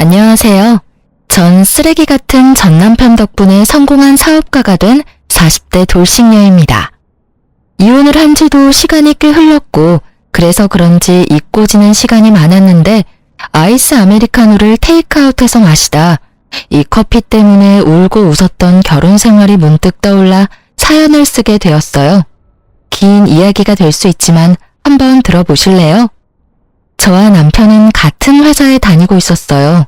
안녕하세요. 전 쓰레기 같은 전 남편 덕분에 성공한 사업가가 된 40대 돌싱녀입니다. 이혼을 한 지도 시간이 꽤 흘렀고 그래서 그런지 잊고 지낸 시간이 많았는데 아이스 아메리카노를 테이크아웃해서 마시다 이 커피 때문에 울고 웃었던 결혼 생활이 문득 떠올라 사연을 쓰게 되었어요. 긴 이야기가 될 수 있지만 한번 들어보실래요? 저와 남편은 같은 회사에 다니고 있었어요.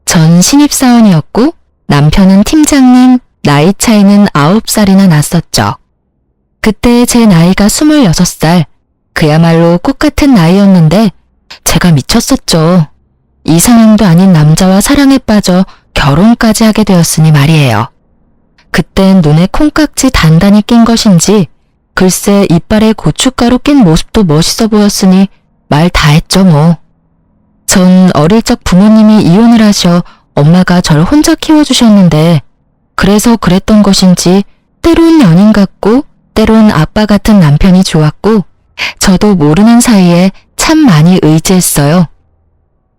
전 신입사원이었고 남편은 팀장님, 나이 차이는 9살이나 났었죠. 그때 제 나이가 26살, 그야말로 꽃 같은 나이였는데 제가 미쳤었죠. 이상형도 아닌 남자와 사랑에 빠져 결혼까지 하게 되었으니 말이에요. 그땐 눈에 콩깍지 단단히 낀 것인지 글쎄 이빨에 고춧가루 낀 모습도 멋있어 보였으니 말 다 했죠 뭐. 전 어릴 적 부모님이 이혼을 하셔 엄마가 절 혼자 키워주셨는데 그래서 그랬던 것인지 때론 연인 같고 때론 아빠 같은 남편이 좋았고 저도 모르는 사이에 참 많이 의지했어요.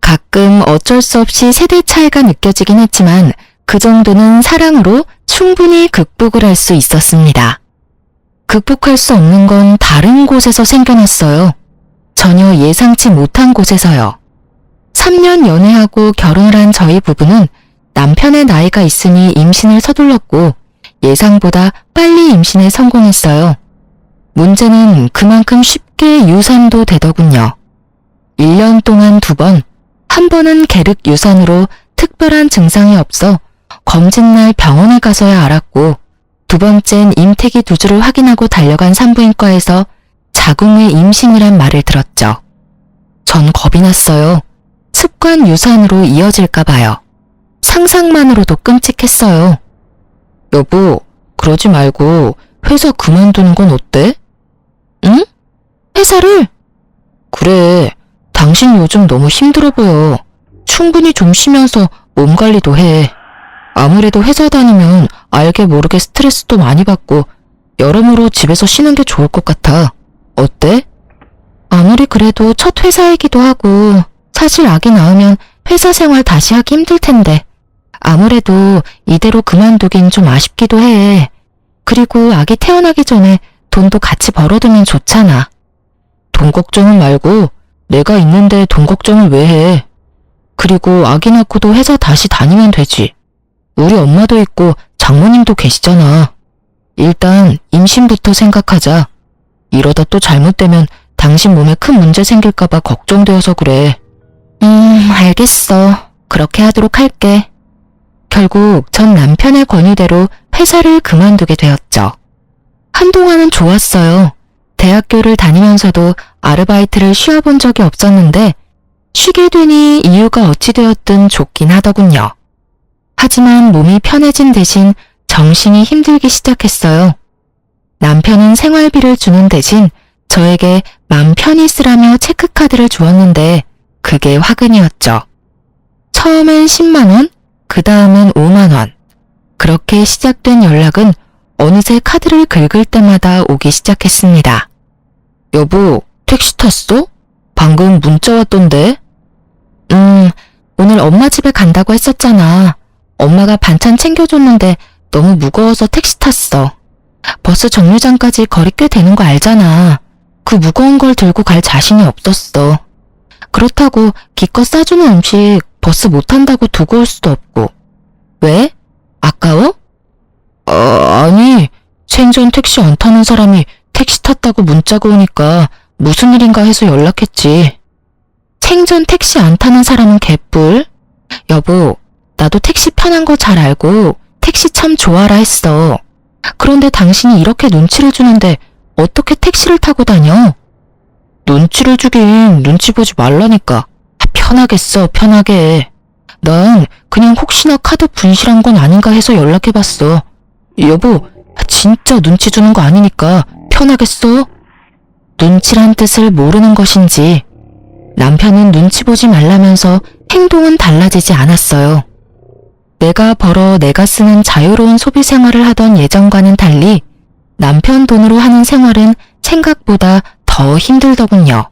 가끔 어쩔 수 없이 세대 차이가 느껴지긴 했지만 그 정도는 사랑으로 충분히 극복을 할 수 있었습니다. 극복할 수 없는 건 다른 곳에서 생겨났어요. 전혀 예상치 못한 곳에서요. 3년 연애하고 결혼을 한 저희 부부는 남편의 나이가 있으니 임신을 서둘렀고 예상보다 빨리 임신에 성공했어요. 문제는 그만큼 쉽게 유산도 되더군요. 1년 동안 2번, 한 번은 계륵 유산으로 특별한 증상이 없어 검진날 병원에 가서야 알았고 2번째는 임태기 두주를 확인하고 달려간 산부인과에서 자궁의 임신이란 말을 들었죠. 전 겁이 났어요. 습관 유산으로 이어질까 봐요. 상상만으로도 끔찍했어요. 여보, 그러지 말고 회사 그만두는 건 어때? 응? 회사를? 그래, 당신 요즘 너무 힘들어 보여. 충분히 좀 쉬면서 몸 관리도 해. 아무래도 회사 다니면 알게 모르게 스트레스도 많이 받고 여러모로 집에서 쉬는 게 좋을 것 같아. 어때? 아무리 그래도 첫 회사이기도 하고 사실 아기 낳으면 회사 생활 다시 하기 힘들 텐데 아무래도 이대로 그만두긴 좀 아쉽기도 해. 그리고 아기 태어나기 전에 돈도 같이 벌어두면 좋잖아. 돈 걱정은 말고 내가 있는데 돈 걱정을 왜 해? 그리고 아기 낳고도 회사 다시 다니면 되지. 우리 엄마도 있고 장모님도 계시잖아. 일단 임신부터 생각하자. 이러다 또 잘못되면 당신 몸에 큰 문제 생길까봐 걱정되어서 그래. 알겠어. 그렇게 하도록 할게. 결국 전 남편의 권유대로 회사를 그만두게 되었죠. 한동안은 좋았어요. 대학교를 다니면서도 아르바이트를 쉬어본 적이 없었는데 쉬게 되니 이유가 어찌 되었든 좋긴 하더군요. 하지만 몸이 편해진 대신 정신이 힘들기 시작했어요. 남편은 생활비를 주는 대신 저에게 맘 편히 쓰라며 체크카드를 주었는데 그게 화근이었죠. 처음엔 10만원, 그 다음은 5만원. 그렇게 시작된 연락은 어느새 카드를 긁을 때마다 오기 시작했습니다. 여보, 택시 탔어? 방금 문자 왔던데? 오늘 엄마 집에 간다고 했었잖아. 엄마가 반찬 챙겨줬는데 너무 무거워서 택시 탔어. 버스 정류장까지 거리 꽤 되는 거 알잖아. 그 무거운 걸 들고 갈 자신이 없었어. 그렇다고 기껏 싸주는 음식 버스 못 탄다고 두고 올 수도 없고. 왜? 아까워? 아니, 생전 택시 안 타는 사람이 택시 탔다고 문자가 오니까 무슨 일인가 해서 연락했지. 생전 택시 안 타는 사람은 개뿔? 여보, 나도 택시 편한 거 잘 알고 택시 참 좋아라 했어. 그런데 당신이 이렇게 눈치를 주는데 어떻게 택시를 타고 다녀? 눈치를 주긴 눈치 보지 말라니까. 편하게 써, 편하게. 난 그냥 혹시나 카드 분실한 건 아닌가 해서 연락해봤어. 여보, 진짜 눈치 주는 거 아니니까 편하게 써. 눈치란 뜻을 모르는 것인지 남편은 눈치 보지 말라면서 행동은 달라지지 않았어요. 내가 벌어 내가 쓰는 자유로운 소비 생활을 하던 예전과는 달리 남편 돈으로 하는 생활은 생각보다 더 힘들더군요.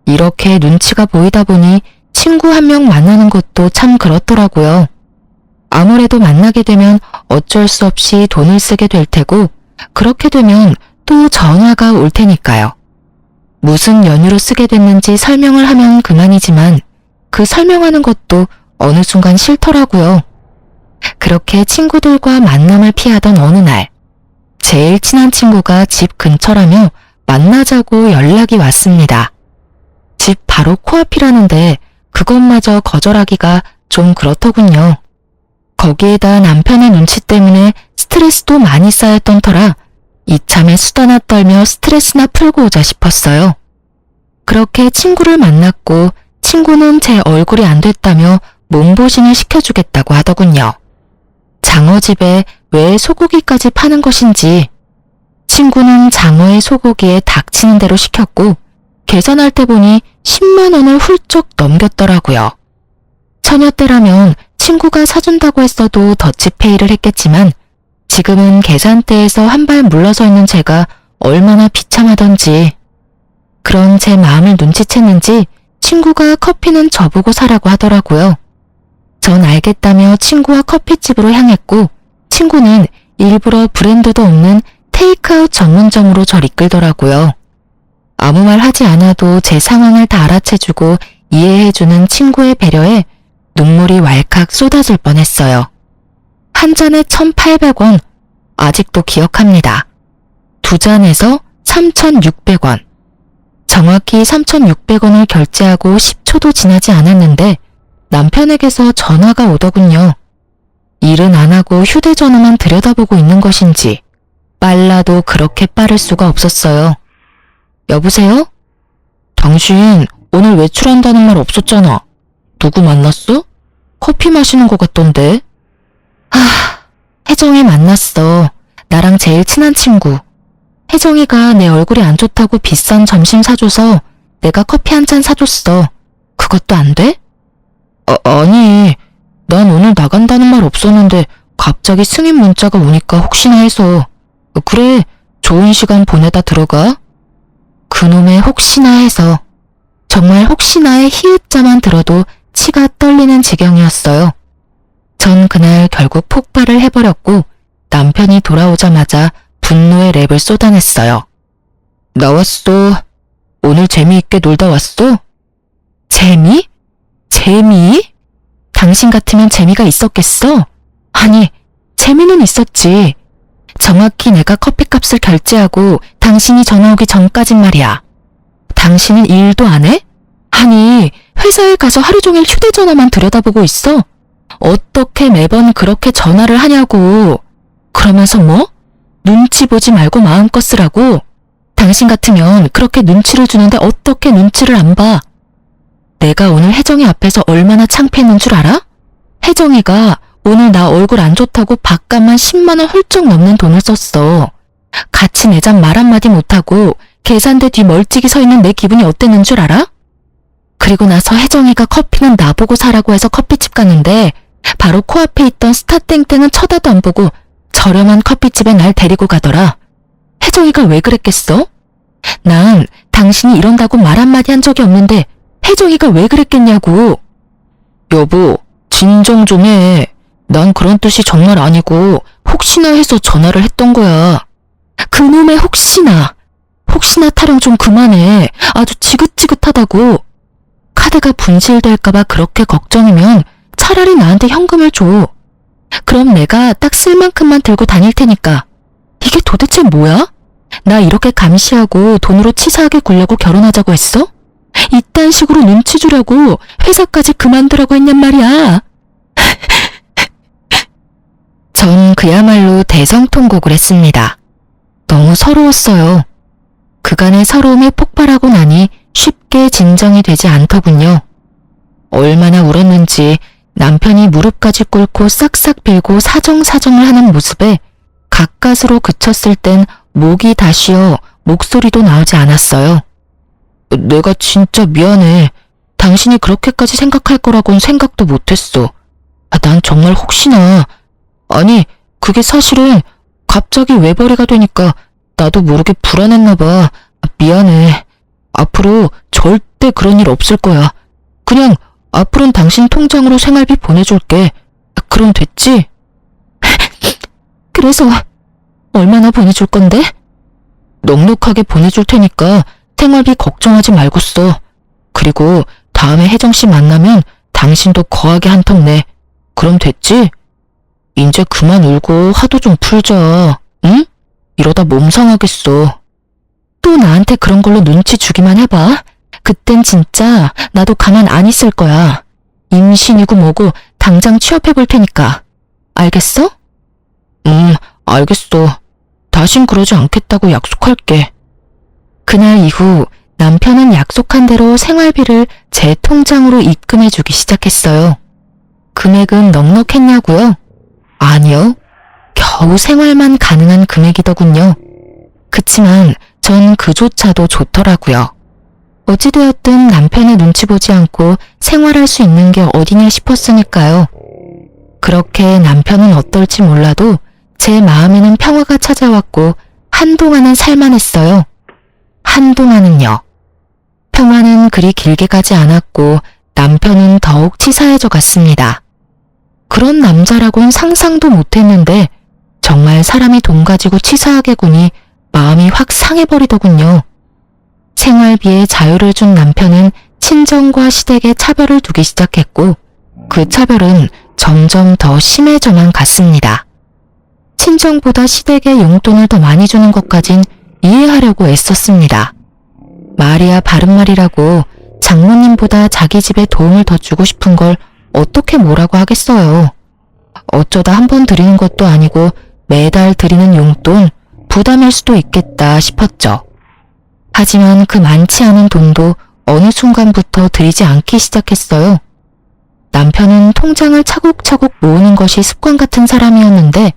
이렇게 눈치가 보이다 보니 친구 한 명 만나는 것도 참 그렇더라고요. 아무래도 만나게 되면 어쩔 수 없이 돈을 쓰게 될 테고, 그렇게 되면 또 전화가 올 테니까요. 무슨 연유로 쓰게 됐는지 설명을 하면 그만이지만 그 설명하는 것도 어느 순간 싫더라고요. 그렇게 친구들과 만남을 피하던 어느 날, 제일 친한 친구가 집 근처라며 만나자고 연락이 왔습니다. 집 바로 코앞이라는데 그것마저 거절하기가 좀 그렇더군요. 거기에다 남편의 눈치 때문에 스트레스도 많이 쌓였던 터라 이참에 수다나 떨며 스트레스나 풀고 오자 싶었어요. 그렇게 친구를 만났고 친구는 제 얼굴이 안 됐다며 몸보신을 시켜주겠다고 하더군요. 장어집에 왜 소고기까지 파는 것인지 친구는 장어의 소고기에 닥치는 대로 시켰고 계산할 때 보니 10만 원을 훌쩍 넘겼더라고요. 처녀 때라면 친구가 사준다고 했어도 더치페이를 했겠지만 지금은 계산대에서 한 발 물러서 있는 제가 얼마나 비참하던지. 그런 제 마음을 눈치챘는지 친구가 커피는 저보고 사라고 하더라고요. 전 알겠다며 친구와 커피집으로 향했고 친구는 일부러 브랜드도 없는 테이크아웃 전문점으로 절 이끌더라고요. 아무 말 하지 않아도 제 상황을 다 알아채주고 이해해주는 친구의 배려에 눈물이 왈칵 쏟아질 뻔했어요. 한 잔에 1,800원, 아직도 기억합니다. 두 잔에서 3,600원. 정확히 3,600원을 결제하고 10초도 지나지 않았는데 남편에게서 전화가 오더군요. 일은 안 하고 휴대전화만 들여다보고 있는 것인지 빨라도 그렇게 빠를 수가 없었어요. 여보세요? 당신 오늘 외출한다는 말 없었잖아. 누구 만났어? 커피 마시는 것 같던데. 혜정이 만났어. 나랑 제일 친한 친구. 혜정이가 내 얼굴이 안 좋다고 비싼 점심 사줘서 내가 커피 한 잔 사줬어. 그것도 안 돼? 아니, 난 오늘 나간다는 말 없었는데 갑자기 승인 문자가 오니까 혹시나 해서. 그래, 좋은 시간 보내다 들어가. 그놈의 혹시나 해서. 정말 혹시나의 히읗자만 들어도 치가 떨리는 지경이었어요. 전 그날 결국 폭발을 해버렸고 남편이 돌아오자마자 분노의 랩을 쏟아냈어요. 나왔어. 오늘 재미있게 놀다 왔어? 재미? 재미? 당신 같으면 재미가 있었겠어? 아니, 재미는 있었지. 정확히 내가 커피값을 결제하고 당신이 전화 오기 전까진 말이야. 당신은 일도 안 해? 아니, 회사에 가서 하루 종일 휴대전화만 들여다보고 있어? 어떻게 매번 그렇게 전화를 하냐고. 그러면서 뭐? 눈치 보지 말고 마음껏 쓰라고? 당신 같으면 그렇게 눈치를 주는데 어떻게 눈치를 안 봐? 내가 오늘 혜정이 앞에서 얼마나 창피했는 줄 알아? 혜정이가 오늘 나 얼굴 안 좋다고 밥값만 10만 원 훌쩍 넘는 돈을 썼어. 같이 내자 말 한마디 못하고 계산대 뒤 멀찍이 서 있는 내 기분이 어땠는 줄 알아? 그리고 나서 혜정이가 커피는 나보고 사라고 해서 커피집 갔는데 바로 코앞에 있던 스타땡땡은 쳐다도 안 보고 저렴한 커피집에 날 데리고 가더라. 혜정이가 왜 그랬겠어? 난 당신이 이런다고 말 한마디 한 적이 없는데 혜정이가 왜 그랬겠냐고. 여보, 진정 좀 해. 난 그런 뜻이 정말 아니고 혹시나 해서 전화를 했던 거야. 그놈의 혹시나. 혹시나 타령 좀 그만해. 아주 지긋지긋하다고. 카드가 분실될까봐 그렇게 걱정이면 차라리 나한테 현금을 줘. 그럼 내가 딱 쓸 만큼만 들고 다닐 테니까. 이게 도대체 뭐야? 나 이렇게 감시하고 돈으로 치사하게 굴려고 결혼하자고 했어? 이딴 식으로 눈치 주려고 회사까지 그만두라고 했냔 말이야. 전 그야말로 대성통곡을 했습니다. 너무 서러웠어요. 그간의 서러움이 폭발하고 나니 쉽게 진정이 되지 않더군요. 얼마나 울었는지 남편이 무릎까지 꿇고 싹싹 빌고 사정사정을 하는 모습에 가까스로 그쳤을 땐 목이 다 쉬어 목소리도 나오지 않았어요. 내가 진짜 미안해. 당신이 그렇게까지 생각할 거라고는 생각도 못했어. 난 정말 혹시나. 아니, 그게 사실은 갑자기 외벌이가 되니까 나도 모르게 불안했나 봐. 미안해. 앞으로 절대 그런 일 없을 거야. 그냥 앞으로는 당신 통장으로 생활비 보내줄게. 그럼 됐지? 그래서 얼마나 보내줄 건데? 넉넉하게 보내줄 테니까 생활비 걱정하지 말고 써. 그리고 다음에 혜정씨 만나면 당신도 거하게 한턱 내. 그럼 됐지? 이제 그만 울고 화도 좀 풀자. 응? 이러다 몸 상하겠어. 또 나한테 그런 걸로 눈치 주기만 해봐. 그땐 진짜 나도 가만 안 있을 거야. 임신이고 뭐고 당장 취업해볼 테니까. 알겠어? 알겠어. 다신 그러지 않겠다고 약속할게. 그날 이후 남편은 약속한 대로 생활비를 제 통장으로 입금해주기 시작했어요. 금액은 넉넉했냐고요? 아니요. 겨우 생활만 가능한 금액이더군요. 그치만 전 그조차도 좋더라고요. 어찌되었든 남편의 눈치 보지 않고 생활할 수 있는 게 어디냐 싶었으니까요. 그렇게 남편은 어떨지 몰라도 제 마음에는 평화가 찾아왔고 한동안은 살만했어요. 한동안은요. 평화는 그리 길게 가지 않았고 남편은 더욱 치사해져 갔습니다. 그런 남자라곤 상상도 못했는데 정말 사람이 돈 가지고 치사하게 구니 마음이 확 상해버리더군요. 생활비에 자유를 준 남편은 친정과 시댁에 차별을 두기 시작했고 그 차별은 점점 더 심해져만 갔습니다. 친정보다 시댁에 용돈을 더 많이 주는 것까진 이해하려고 애썼습니다. 말이야 바른말이라고 장모님보다 자기 집에 도움을 더 주고 싶은 걸 어떻게 뭐라고 하겠어요. 어쩌다 한 번 드리는 것도 아니고 매달 드리는 용돈 부담일 수도 있겠다 싶었죠. 하지만 그 많지 않은 돈도 어느 순간부터 드리지 않기 시작했어요. 남편은 통장을 차곡차곡 모으는 것이 습관 같은 사람이었는데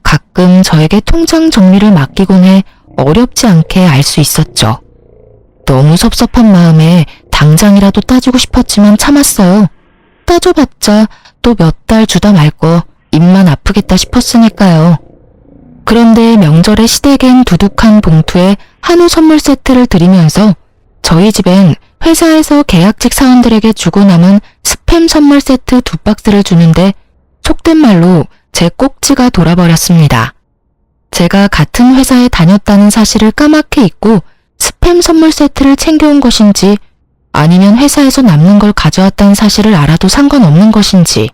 가끔 저에게 통장 정리를 맡기곤 해 어렵지 않게 알 수 있었죠. 너무 섭섭한 마음에 당장이라도 따지고 싶었지만 참았어요. 따져봤자 또 몇 달 주다 말 거 입만 아프겠다 싶었으니까요. 그런데 명절에 시댁엔 두둑한 봉투에 한우 선물 세트를 드리면서 저희 집엔 회사에서 계약직 사원들에게 주고 남은 스팸 선물 세트 2박스를 주는데 속된 말로 제 꼭지가 돌아버렸습니다. 제가 같은 회사에 다녔다는 사실을 까맣게 잊고 스팸 선물 세트를 챙겨온 것인지 아니면 회사에서 남는 걸 가져왔다는 사실을 알아도 상관없는 것인지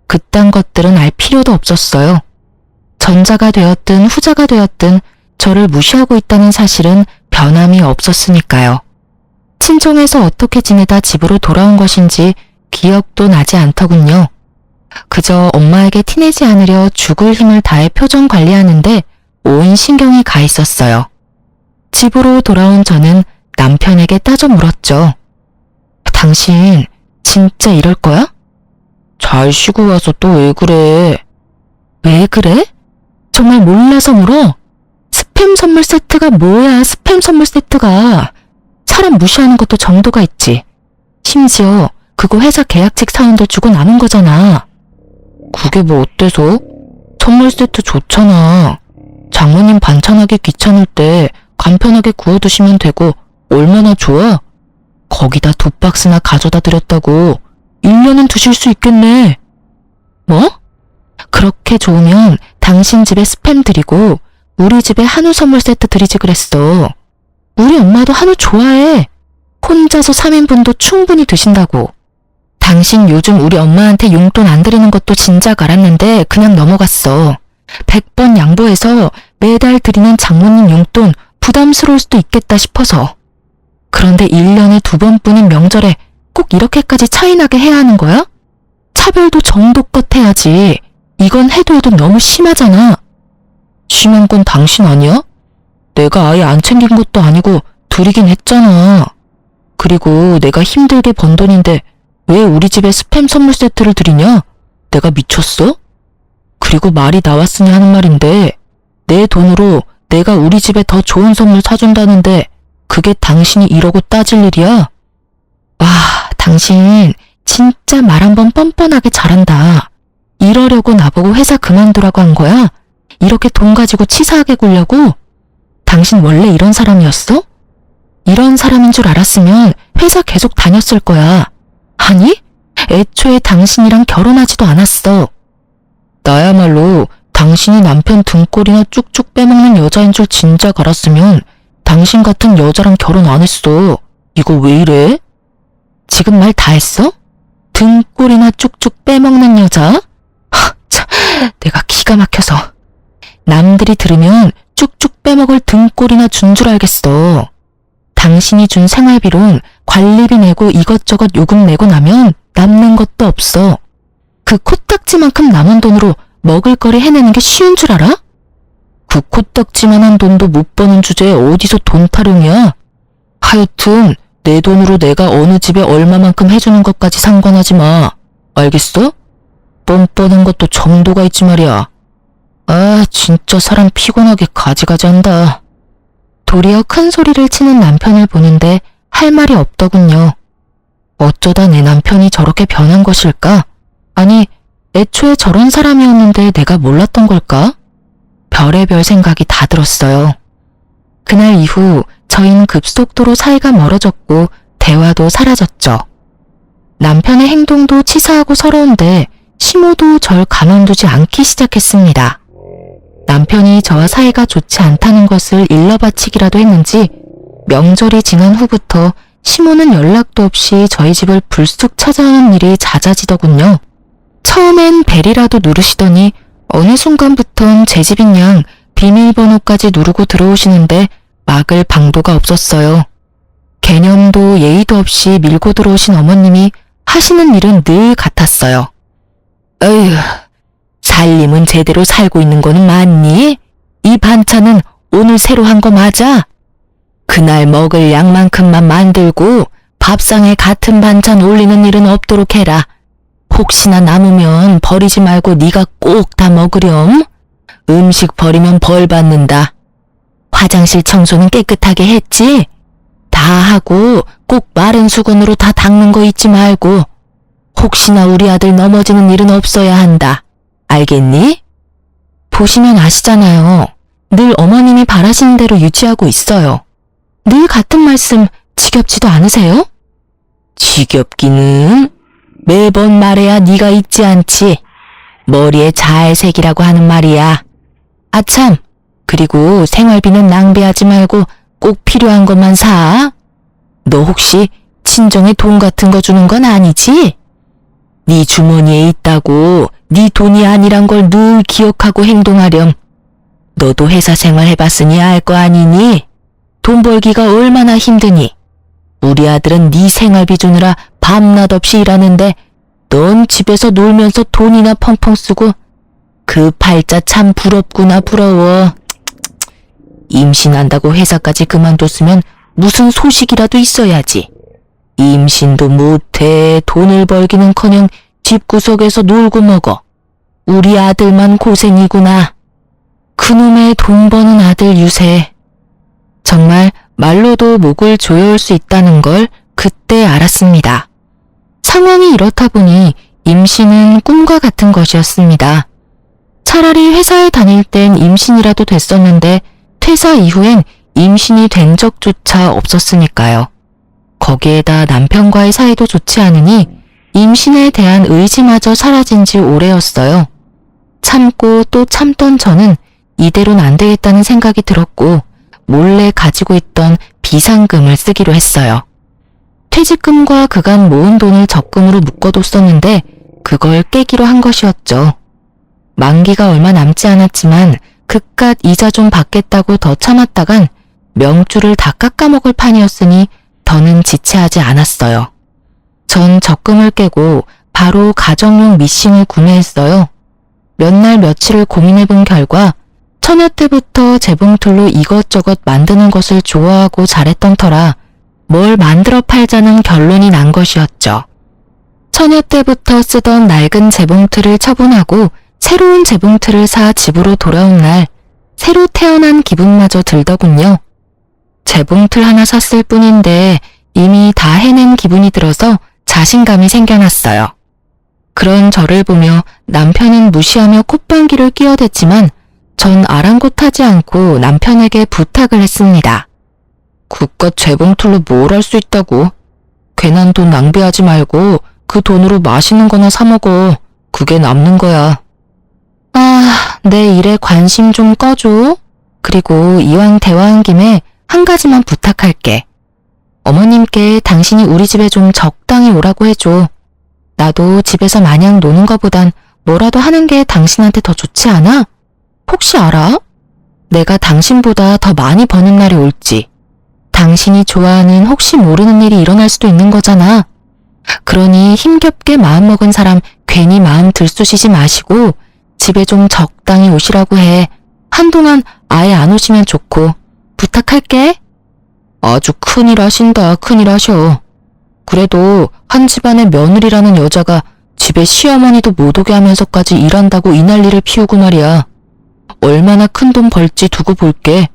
그딴 것들은 알 필요도 없었어요. 전자가 되었든 후자가 되었든 저를 무시하고 있다는 사실은 변함이 없었으니까요. 친정에서 어떻게 지내다 집으로 돌아온 것인지 기억도 나지 않더군요. 그저 엄마에게 티내지 않으려 죽을 힘을 다해 표정 관리하는데 온 신경이 가 있었어요. 집으로 돌아온 저는 남편에게 따져 물었죠. 당신 진짜 이럴 거야? 잘 쉬고 와서 또 왜 그래? 왜 그래? 정말 몰라서 물어? 스팸 선물 세트가 뭐야, 스팸 선물 세트가. 사람 무시하는 것도 정도가 있지. 심지어 그거 회사 계약직 사원들 주고 남은 거잖아. 그게 뭐 어때서? 선물 세트 좋잖아. 장모님 반찬하기 귀찮을 때 간편하게 구워두시면 되고 얼마나 좋아? 거기다 2박스나 가져다 드렸다고 1년은 드실 수 있겠네. 뭐? 그렇게 좋으면 당신 집에 스팸 드리고 우리 집에 한우 선물 세트 드리지 그랬어. 우리 엄마도 한우 좋아해. 혼자서 3인분도 충분히 드신다고. 당신 요즘 우리 엄마한테 용돈 안 드리는 것도 진작 알았는데 그냥 넘어갔어. 100번 양보해서 매달 드리는 장모님 용돈 부담스러울 수도 있겠다 싶어서. 그런데 1년에 2번뿐인 명절에 꼭 이렇게까지 차이나게 해야 하는 거야? 차별도 정도껏 해야지. 이건 해도 해도 너무 심하잖아. 심한 건 당신 아니야? 내가 아예 안 챙긴 것도 아니고 드리긴 했잖아. 그리고 내가 힘들게 번 돈인데 왜 우리 집에 스팸 선물 세트를 드리냐? 내가 미쳤어? 그리고 말이 나왔으니 하는 말인데 내 돈으로 내가 우리 집에 더 좋은 선물 사준다는데 그게 당신이 이러고 따질 일이야? 와, 당신 진짜 말 한번 뻔뻔하게 잘한다. 이러려고 나보고 회사 그만두라고 한 거야? 이렇게 돈 가지고 치사하게 굴려고? 당신 원래 이런 사람이었어? 이런 사람인 줄 알았으면 회사 계속 다녔을 거야. 아니? 애초에 당신이랑 결혼하지도 않았어. 나야말로 당신이 남편 등골이나 쭉쭉 빼먹는 여자인 줄 진작 알았으면 당신 같은 여자랑 결혼 안 했어. 이거 왜 이래? 지금 말 다 했어? 등골이나 쭉쭉 빼먹는 여자? 참, 내가 기가 막혀서. 남들이 들으면 쭉쭉 빼먹을 등골이나 준 줄 알겠어. 당신이 준 생활비론 관리비 내고 이것저것 요금 내고 나면 남는 것도 없어. 그 코딱지만큼 남은 돈으로 먹을거리 해내는 게 쉬운 줄 알아? 그 코딱지만한 돈도 못 버는 주제에 어디서 돈 타령이야? 하여튼 내 돈으로 내가 어느 집에 얼마만큼 해주는 것까지 상관하지 마. 알겠어? 뻔뻔한 것도 정도가 있지 말이야. 아, 진짜 사람 피곤하게 가지가지한다. 도리어 큰 소리를 치는 남편을 보는데 할 말이 없더군요. 어쩌다 내 남편이 저렇게 변한 것일까? 아니, 애초에 저런 사람이었는데 내가 몰랐던 걸까? 별의별 생각이 다 들었어요. 그날 이후 저희는 급속도로 사이가 멀어졌고 대화도 사라졌죠. 남편의 행동도 치사하고 서러운데 시모도 절 가만두지 않기 시작했습니다. 남편이 저와 사이가 좋지 않다는 것을 일러바치기라도 했는지 명절이 지난 후부터 시모는 연락도 없이 저희 집을 불쑥 찾아오는 일이 잦아지더군요. 처음엔 벨이라도 누르시더니 어느 순간부턴 제 집인 양 비밀번호까지 누르고 들어오시는데 막을 방도가 없었어요. 개념도 예의도 없이 밀고 들어오신 어머님이 하시는 일은 늘 같았어요. 어휴, 살림은 제대로 살고 있는 거는 맞니? 이 반찬은 오늘 새로 한 거 맞아? 그날 먹을 양만큼만 만들고 밥상에 같은 반찬 올리는 일은 없도록 해라. 혹시나 남으면 버리지 말고 네가 꼭 다 먹으렴. 음식 버리면 벌 받는다. 화장실 청소는 깨끗하게 했지? 다 하고 꼭 마른 수건으로 다 닦는 거 잊지 말고. 혹시나 우리 아들 넘어지는 일은 없어야 한다. 알겠니? 보시면 아시잖아요. 늘 어머님이 바라시는 대로 유지하고 있어요. 늘 같은 말씀 지겹지도 않으세요? 지겹기는? 매번 말해야 네가 잊지 않지. 머리에 잘 새기라고 하는 말이야. 아참, 그리고 생활비는 낭비하지 말고 꼭 필요한 것만 사. 너 혹시 친정에 돈 같은 거 주는 건 아니지? 네 주머니에 있다고 네 돈이 아니란 걸 늘 기억하고 행동하렴. 너도 회사 생활 해봤으니 알 거 아니니? 돈 벌기가 얼마나 힘드니? 우리 아들은 네 생활비 주느라 밤낮 없이 일하는데 넌 집에서 놀면서 돈이나 펑펑 쓰고 그 팔자 참 부럽구나 부러워. 임신한다고 회사까지 그만뒀으면 무슨 소식이라도 있어야지. 임신도 못해 돈을 벌기는커녕 집구석에서 놀고 먹어. 우리 아들만 고생이구나. 그놈의 돈 버는 아들 유세. 정말 말로도 목을 조여올 수 있다는 걸 그때 알았습니다. 상황이 이렇다 보니 임신은 꿈과 같은 것이었습니다. 차라리 회사에 다닐 땐 임신이라도 됐었는데 퇴사 이후엔 임신이 된 적조차 없었으니까요. 거기에다 남편과의 사이도 좋지 않으니 임신에 대한 의지마저 사라진 지 오래였어요. 참고 또 참던 저는 이대로는 안 되겠다는 생각이 들었고 몰래 가지고 있던 비상금을 쓰기로 했어요. 퇴직금과 그간 모은 돈을 적금으로 묶어뒀었는데 그걸 깨기로 한 것이었죠. 만기가 얼마 남지 않았지만 그깟 이자 좀 받겠다고 더 참았다간 명줄을 다 깎아먹을 판이었으니 더는 지체하지 않았어요. 전 적금을 깨고 바로 가정용 미싱을 구매했어요. 몇 날 며칠을 고민해본 결과 처녀 때부터 재봉틀로 이것저것 만드는 것을 좋아하고 잘했던 터라 뭘 만들어 팔자는 결론이 난 것이었죠. 처녀 때부터 쓰던 낡은 재봉틀을 처분하고 새로운 재봉틀을 사 집으로 돌아온 날 새로 태어난 기분마저 들더군요. 재봉틀 하나 샀을 뿐인데 이미 다 해낸 기분이 들어서 자신감이 생겨났어요. 그런 저를 보며 남편은 무시하며 콧방귀를 끼어댔지만 전 아랑곳하지 않고 남편에게 부탁을 했습니다. 그깟 재봉틀로 뭘 할 수 있다고? 괜한 돈 낭비하지 말고 그 돈으로 맛있는 거나 사 먹어. 그게 남는 거야. 아, 내 일에 관심 좀 꺼줘. 그리고 이왕 대화한 김에 한 가지만 부탁할게. 어머님께 당신이 우리 집에 좀 적당히 오라고 해줘. 나도 집에서 마냥 노는 거보단 뭐라도 하는 게 당신한테 더 좋지 않아? 혹시 알아? 내가 당신보다 더 많이 버는 날이 올지. 당신이 좋아하는 혹시 모르는 일이 일어날 수도 있는 거잖아. 그러니 힘겹게 마음먹은 사람 괜히 마음 들쑤시지 마시고 집에 좀 적당히 오시라고 해. 한동안 아예 안 오시면 좋고. 부탁할게. 아주 큰일 하신다. 큰일 하셔. 그래도 한 집안의 며느리라는 여자가 집에 시어머니도 못 오게 하면서까지 일한다고 이 난리를 피우고 말이야. 얼마나 큰 돈 벌지 두고 볼게.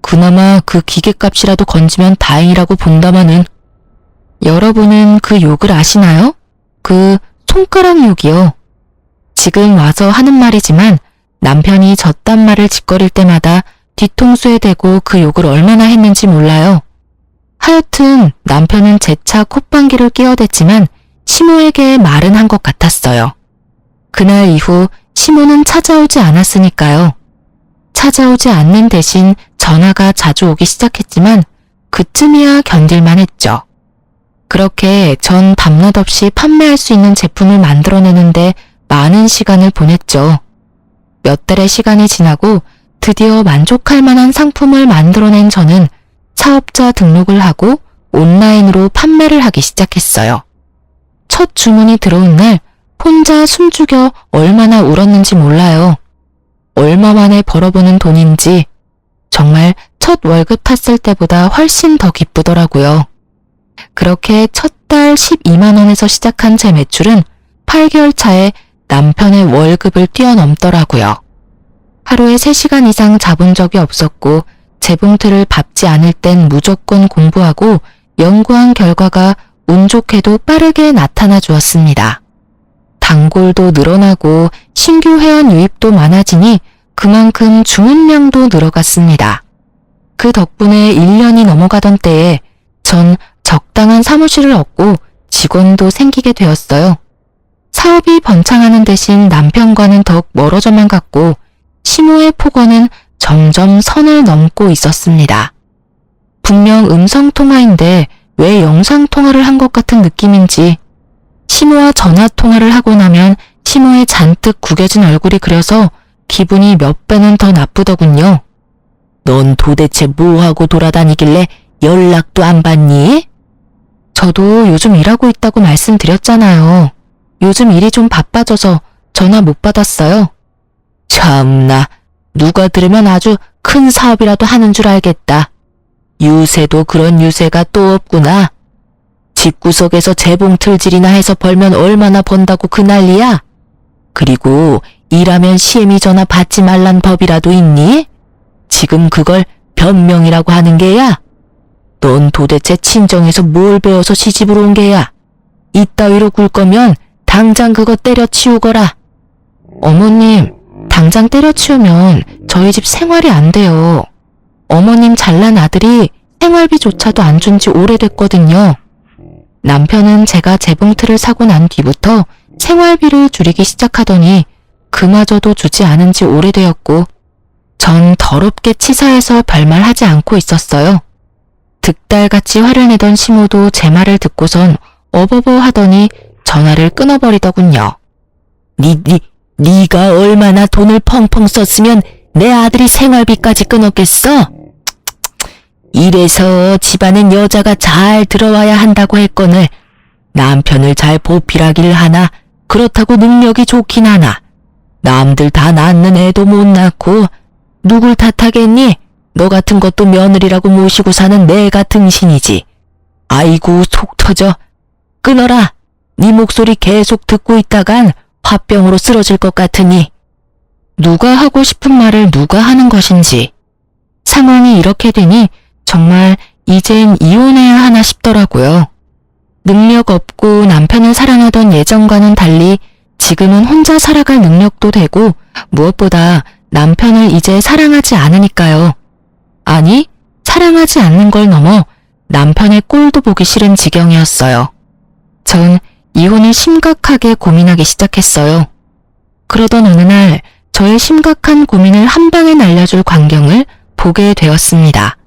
그나마 그 기계값이라도 건지면 다행이라고 본다마는. 여러분은 그 욕을 아시나요? 그 손가락 욕이요. 지금 와서 하는 말이지만 남편이 저딴 말을 짓거릴 때마다 뒤통수에 대고 그 욕을 얼마나 했는지 몰라요. 하여튼 남편은 재차 콧방귀를 끼어댔지만 시모에게 말은 한 것 같았어요. 그날 이후 시모는 찾아오지 않았으니까요. 찾아오지 않는 대신 전화가 자주 오기 시작했지만 그쯤이야 견딜만 했죠. 그렇게 전 밤낮 없이 판매할 수 있는 제품을 만들어내는데 많은 시간을 보냈죠. 몇 달의 시간이 지나고 드디어 만족할 만한 상품을 만들어낸 저는 사업자 등록을 하고 온라인으로 판매를 하기 시작했어요. 첫 주문이 들어온 날 혼자 숨죽여 얼마나 울었는지 몰라요. 얼마 만에 벌어보는 돈인지 정말 첫 월급 탔을 때보다 훨씬 더 기쁘더라고요. 그렇게 첫 달 12만 원에서 시작한 제 매출은 8개월 차에 남편의 월급을 뛰어넘더라고요. 하루에 3시간 이상 자본 적이 없었고 재봉틀을 밟지 않을 땐 무조건 공부하고 연구한 결과가 운 좋게도 빠르게 나타나 주었습니다. 단골도 늘어나고 신규 회원 유입도 많아지니 그만큼 주문량도 늘어갔습니다. 그 덕분에 1년이 넘어가던 때에 전 적당한 사무실을 얻고 직원도 생기게 되었어요. 사업이 번창하는 대신 남편과는 더욱 멀어져만 갔고 시모의 폭언은 점점 선을 넘고 있었습니다. 분명 음성통화인데 왜 영상통화를 한 것 같은 느낌인지 시모와 전화통화를 하고 나면 시모의 잔뜩 구겨진 얼굴이 그려서 기분이 몇 배는 더 나쁘더군요. 넌 도대체 뭐하고 돌아다니길래 연락도 안 받니? 저도 요즘 일하고 있다고 말씀드렸잖아요. 요즘 일이 좀 바빠져서 전화 못 받았어요. 참나, 누가 들으면 아주 큰 사업이라도 하는 줄 알겠다. 유세도 그런 유세가 또 없구나. 집구석에서 재봉틀질이나 해서 벌면 얼마나 번다고 그 난리야? 그리고 일하면 시애미 전화 받지 말란 법이라도 있니? 지금 그걸 변명이라고 하는 게야? 넌 도대체 친정에서 뭘 배워서 시집을 온 게야? 이따위로 굴 거면 당장 그거 때려치우거라. 어머님, 당장 때려치우면 저희 집 생활이 안 돼요. 어머님 잘난 아들이 생활비조차도 안 준 지 오래됐거든요. 남편은 제가 재봉틀을 사고 난 뒤부터 생활비를 줄이기 시작하더니 그마저도 주지 않은 지 오래되었고 전 더럽게 치사해서 별말 하지 않고 있었어요. 득달같이 화를 내던 시모도 제 말을 듣고선 어버버 하더니 전화를 끊어버리더군요. 네가 얼마나 돈을 펑펑 썼으면 내 아들이 생활비까지 끊었겠어? 이래서 집안엔 여자가 잘 들어와야 한다고 했거늘 남편을 잘 보필하길 하나 그렇다고 능력이 좋긴 하나 남들 다 낳는 애도 못 낳고 누굴 탓하겠니? 너 같은 것도 며느리라고 모시고 사는 내가 등신이지. 아이고 속 터져. 끊어라. 네 목소리 계속 듣고 있다간 화병으로 쓰러질 것 같으니. 누가 하고 싶은 말을 누가 하는 것인지. 상황이 이렇게 되니 정말 이젠 이혼해야 하나 싶더라고요. 능력 없고 남편을 사랑하던 예전과는 달리 지금은 혼자 살아갈 능력도 되고 무엇보다 남편을 이제 사랑하지 않으니까요. 아니, 사랑하지 않는 걸 넘어 남편의 꼴도 보기 싫은 지경이었어요. 전 이혼을 심각하게 고민하기 시작했어요. 그러던 어느 날 저의 심각한 고민을 한 방에 날려줄 광경을 보게 되었습니다.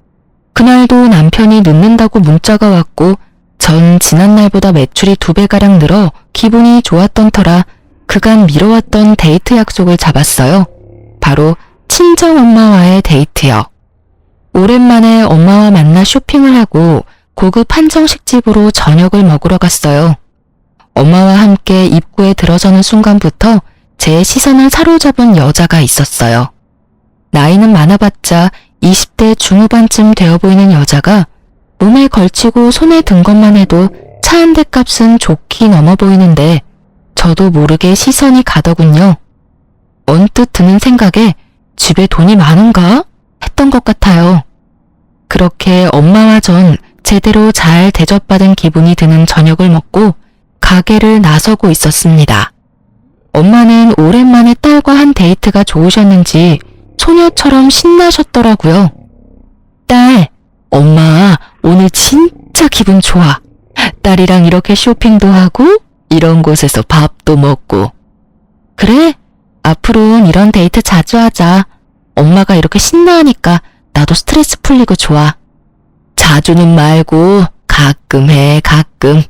그날도 남편이 늦는다고 문자가 왔고 전 지난날보다 매출이 2배가량 늘어 기분이 좋았던 터라 그간 미뤄왔던 데이트 약속을 잡았어요. 바로 친정엄마와의 데이트요. 오랜만에 엄마와 만나 쇼핑을 하고 고급 한정식집으로 저녁을 먹으러 갔어요. 엄마와 함께 입구에 들어서는 순간부터 제 시선을 사로잡은 여자가 있었어요. 나이는 많아봤자 20대 중후반쯤 되어 보이는 여자가 몸에 걸치고 손에 든 것만 해도 차 한 대 값은 좋게 넘어 보이는데 저도 모르게 시선이 가더군요. 언뜻 드는 생각에 집에 돈이 많은가? 했던 것 같아요. 그렇게 엄마와 전 제대로 잘 대접받은 기분이 드는 저녁을 먹고 가게를 나서고 있었습니다. 엄마는 오랜만에 딸과 한 데이트가 좋으셨는지 소녀처럼 신나셨더라고요. 딸, 엄마 오늘 진짜 기분 좋아. 딸이랑 이렇게 쇼핑도 하고 이런 곳에서 밥도 먹고. 그래? 앞으로는 이런 데이트 자주 하자. 엄마가 이렇게 신나하니까 나도 스트레스 풀리고 좋아. 자주는 말고 가끔 해, 가끔.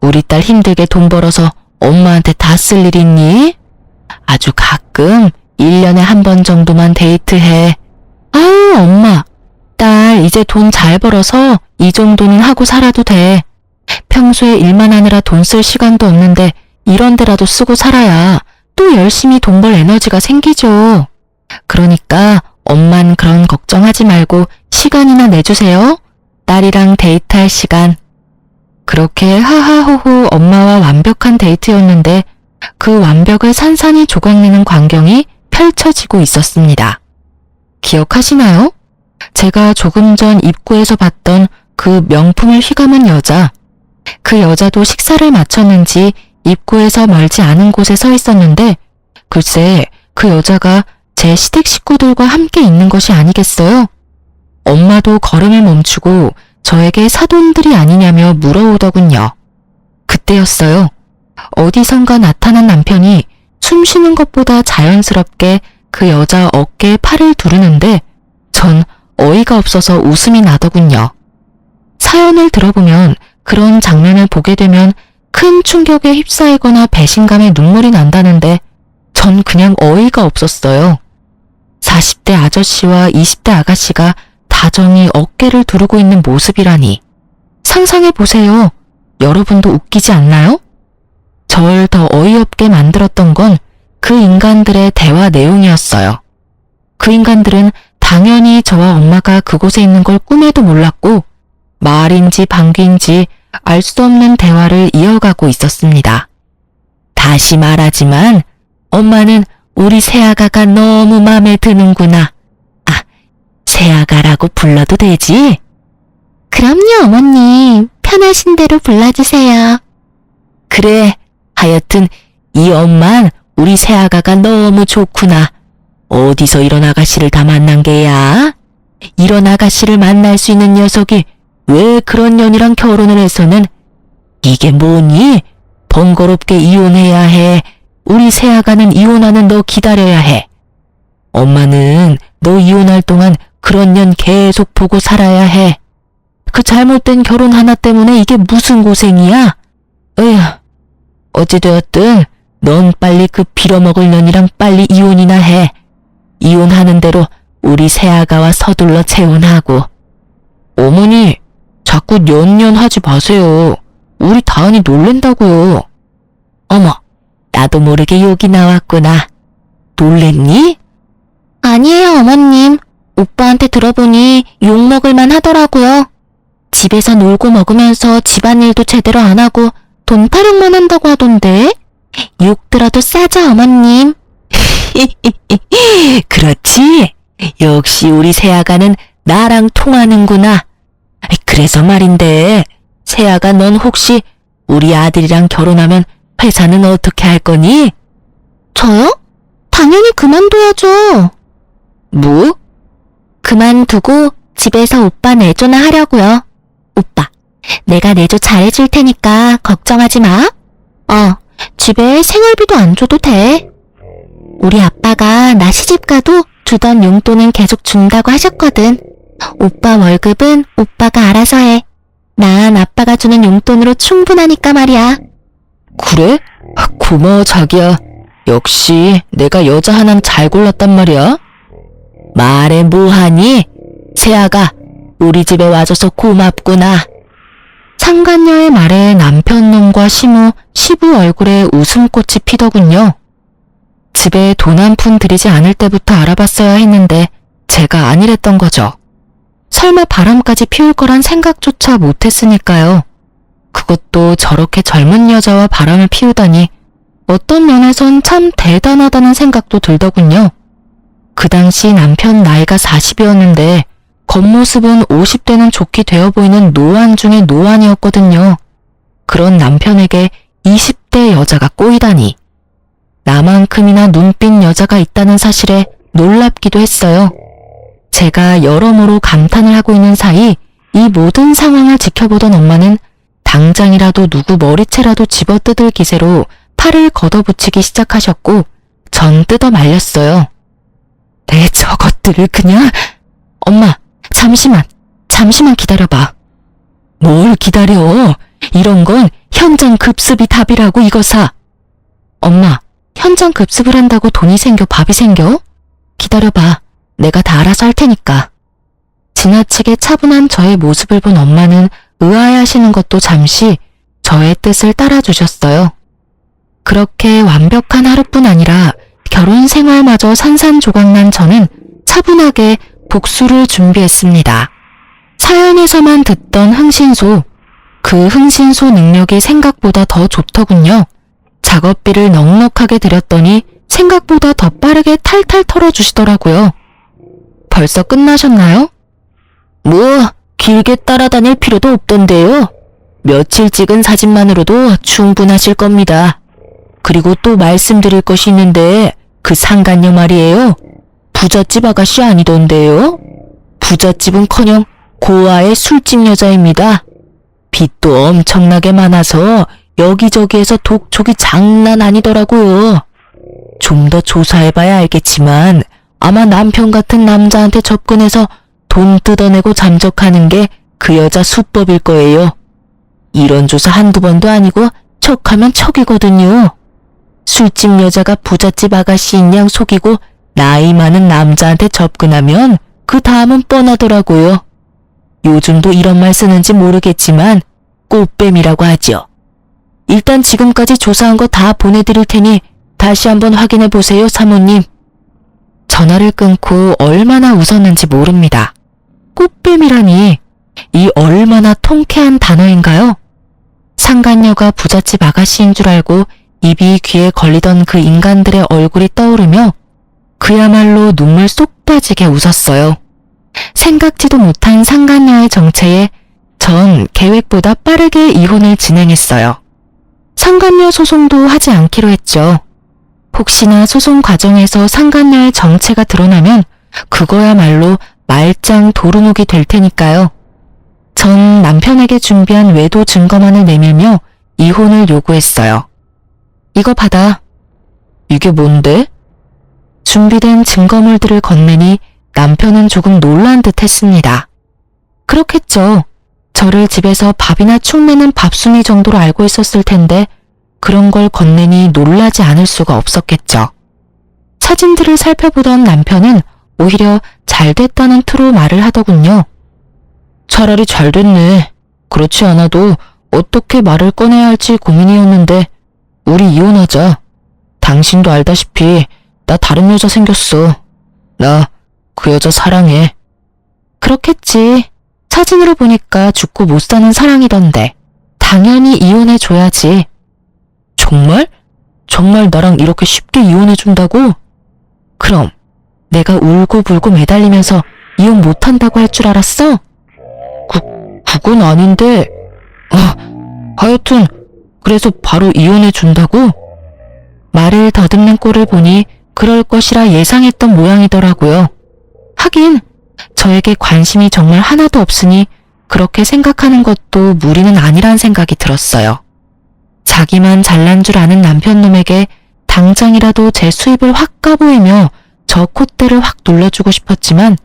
우리 딸 힘들게 돈 벌어서 엄마한테 다 쓸 일 있니? 아주 가끔 1년에 한 번 정도만 데이트해. 아유, 엄마. 딸 이제 돈 잘 벌어서 이 정도는 하고 살아도 돼. 평소에 일만 하느라 돈 쓸 시간도 없는데 이런 데라도 쓰고 살아야 또 열심히 돈 벌 에너지가 생기죠. 그러니까 엄만 그런 걱정하지 말고 시간이나 내주세요. 딸이랑 데이트할 시간. 그렇게 하하호호 엄마와 완벽한 데이트였는데 그 완벽을 산산이 조각내는 광경이 펼쳐지고 있었습니다. 기억하시나요? 제가 조금 전 입구에서 봤던 그 명품을 휘감은 여자. 그 여자도 식사를 마쳤는지 입구에서 멀지 않은 곳에 서 있었는데 글쎄 그 여자가 제 시댁 식구들과 함께 있는 것이 아니겠어요? 엄마도 걸음을 멈추고 저에게 사돈들이 아니냐며 물어오더군요. 그때였어요. 어디선가 나타난 남편이 숨 쉬는 것보다 자연스럽게 그 여자 어깨에 팔을 두르는데 전 어이가 없어서 웃음이 나더군요. 사연을 들어보면 그런 장면을 보게 되면 큰 충격에 휩싸이거나 배신감에 눈물이 난다는데 전 그냥 어이가 없었어요. 40대 아저씨와 20대 아가씨가 다정히 어깨를 두르고 있는 모습이라니. 상상해보세요. 여러분도 웃기지 않나요? 절 더 어이없게 만들었던 건 그 인간들의 대화 내용이었어요. 그 인간들은 당연히 저와 엄마가 그곳에 있는 걸 꿈에도 몰랐고 말인지 방귀인지 알 수 없는 대화를 이어가고 있었습니다. 다시 말하지만 엄마는 우리 새아가가 너무 마음에 드는구나. 아, 새아가라고 불러도 되지? 그럼요, 어머님. 편하신 대로 불러주세요. 그래, 하여튼 이 엄만 우리 새아가가 너무 좋구나. 어디서 이런 아가씨를 다 만난 게야? 이런 아가씨를 만날 수 있는 녀석이 왜 그런 년이랑 결혼을 해서는 이게 뭐니? 번거롭게 이혼해야 해. 우리 새아가는 이혼하는 너 기다려야 해. 엄마는 너 이혼할 동안 그런 년 계속 보고 살아야 해. 그 잘못된 결혼 하나 때문에 이게 무슨 고생이야? 에휴, 어찌되었든 넌 빨리 그 빌어먹을 년이랑 빨리 이혼이나 해. 이혼하는 대로 우리 새아가와 서둘러 재혼하고. 어머니, 자꾸 년년 하지 마세요. 우리 다은이 놀랜다고요. 어머, 나도 모르게 욕이 나왔구나. 놀랬니? 아니에요, 어머님. 오빠한테 들어보니 욕먹을만 하더라고요. 집에서 놀고 먹으면서 집안일도 제대로 안 하고 돈 타령만 한다고 하던데. 욕 들어도 싸죠, 어머님. 그렇지? 역시 우리 새아가는 나랑 통하는구나. 그래서 말인데, 새아가 넌 혹시 우리 아들이랑 결혼하면 회사는 어떻게 할 거니? 저요? 당연히 그만둬야죠. 뭐? 그만두고 집에서 오빠 내조나 하려고요. 오빠, 내가 내조 잘해줄 테니까 걱정하지 마. 집에 생활비도 안 줘도 돼. 우리 아빠가 나 시집 가도 주던 용돈은 계속 준다고 하셨거든. 오빠 월급은 오빠가 알아서 해. 난 아빠가 주는 용돈으로 충분하니까 말이야. 그래? 고마워 자기야. 역시 내가 여자 하나는 잘 골랐단 말이야. 말해 뭐하니? 세아가 우리 집에 와줘서 고맙구나. 상간녀의 말에 남편 놈과 시부 얼굴에 웃음꽃이 피더군요. 집에 돈 한 푼 들이지 않을 때부터 알아봤어야 했는데 제가 아니랬던 거죠. 설마 바람까지 피울 거란 생각조차 못했으니까요. 그것도 저렇게 젊은 여자와 바람을 피우다니 어떤 면에선 참 대단하다는 생각도 들더군요. 그 당시 남편 나이가 40이었는데 겉모습은 50대는 좋게 되어 보이는 노안 중의 노안이었거든요. 그런 남편에게 20대 여자가 꼬이다니. 나만큼이나 눈빛 여자가 있다는 사실에 놀랍기도 했어요. 제가 여러모로 감탄을 하고 있는 사이 이 모든 상황을 지켜보던 엄마는 당장이라도 누구 머리채라도 집어뜯을 기세로 팔을 걷어붙이기 시작하셨고 전 뜯어 말렸어요. 내 저것들을 그냥... 엄마, 잠시만 기다려봐. 뭘 기다려? 이런 건 현장 급습이 답이라고 이거사. 엄마, 현장 급습을 한다고 돈이 생겨 밥이 생겨? 기다려봐. 내가 다 알아서 할 테니까. 지나치게 차분한 저의 모습을 본 엄마는 의아해하시는 것도 잠시 저의 뜻을 따라주셨어요. 그렇게 완벽한 하루뿐 아니라 결혼 생활마저 산산조각난 저는 차분하게 복수를 준비했습니다. 사연에서만 듣던 흥신소, 그 흥신소 능력이 생각보다 더 좋더군요. 작업비를 넉넉하게 들였더니 생각보다 더 빠르게 탈탈 털어주시더라고요. 벌써 끝나셨나요? 뭐 길게 따라다닐 필요도 없던데요. 며칠 찍은 사진만으로도 충분하실 겁니다. 그리고 또 말씀드릴 것이 있는데 그 상간녀 말이에요. 부잣집 아가씨 아니던데요. 부잣집은커녕 고아의 술집 여자입니다. 빚도 엄청나게 많아서 여기저기에서 독촉이 장난 아니더라고요. 좀 더 조사해봐야 알겠지만 아마 남편 같은 남자한테 접근해서 돈 뜯어내고 잠적하는 게 그 여자 수법일 거예요. 이런 조사 한두 번도 아니고 척하면 척이거든요. 술집 여자가 부잣집 아가씨인 양 속이고 나이 많은 남자한테 접근하면 그 다음은 뻔하더라고요. 요즘도 이런 말 쓰는지 모르겠지만 꽃뱀이라고 하죠. 일단 지금까지 조사한 거 다 보내드릴 테니 다시 한번 확인해 보세요, 사모님. 전화를 끊고 얼마나 웃었는지 모릅니다. 꽃뱀이라니, 이 얼마나 통쾌한 단어인가요? 상간녀가 부잣집 아가씨인 줄 알고 입이 귀에 걸리던 그 인간들의 얼굴이 떠오르며 그야말로 눈물 쏙 빠지게 웃었어요. 생각지도 못한 상간녀의 정체에 전 계획보다 빠르게 이혼을 진행했어요. 상간녀 소송도 하지 않기로 했죠. 혹시나 소송 과정에서 상간녀의 정체가 드러나면 그거야말로 말짱 도루묵이 될 테니까요. 전 남편에게 준비한 외도 증거만을 내밀며 이혼을 요구했어요. 이거 받아. 이게 뭔데? 준비된 증거물들을 건네니 남편은 조금 놀란 듯 했습니다. 그렇겠죠. 저를 집에서 밥이나 축 내는 밥순이 정도로 알고 있었을 텐데 그런 걸 건네니 놀라지 않을 수가 없었겠죠. 사진들을 살펴보던 남편은 오히려 잘 됐다는 투로 말을 하더군요. 차라리 잘 됐네. 그렇지 않아도 어떻게 말을 꺼내야 할지 고민이었는데 우리 이혼하자. 당신도 알다시피 나 다른 여자 생겼어. 나 그 여자 사랑해. 그렇겠지. 사진으로 보니까 죽고 못 사는 사랑이던데. 당연히 이혼해줘야지. 정말? 정말 나랑 이렇게 쉽게 이혼해준다고? 그럼 내가 울고불고 매달리면서 이혼 못한다고 할 줄 알았어? 그건 아닌데. 하여튼 그래서 바로 이혼해준다고? 말을 더듬는 꼴을 보니 그럴 것이라 예상했던 모양이더라고요. 하긴 저에게 관심이 정말 하나도 없으니 그렇게 생각하는 것도 무리는 아니란 생각이 들었어요. 자기만 잘난 줄 아는 남편놈에게 당장이라도 제 수입을 확 까보이며 저 콧대를 확 눌러주고 싶었지만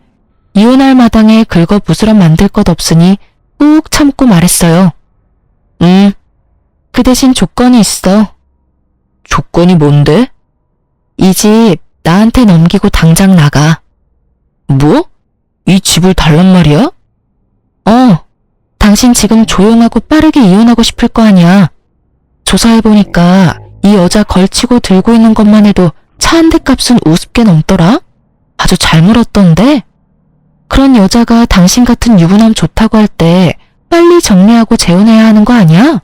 이혼할 마당에 긁어부스럼 만들 것 없으니 꾹 참고 말했어요. 그 대신 조건이 있어. 조건이 뭔데? 이 집 나한테 넘기고 당장 나가. 뭐? 이 집을 달란 말이야? 당신 지금 조용하고 빠르게 이혼하고 싶을 거 아니야. 조사해보니까 이 여자 걸치고 들고 있는 것만 해도 차 한 대 값은 우습게 넘더라? 아주 잘 물었던데? 그런 여자가 당신 같은 유부남 좋다고 할 때 빨리 정리하고 재혼해야 하는 거 아니야?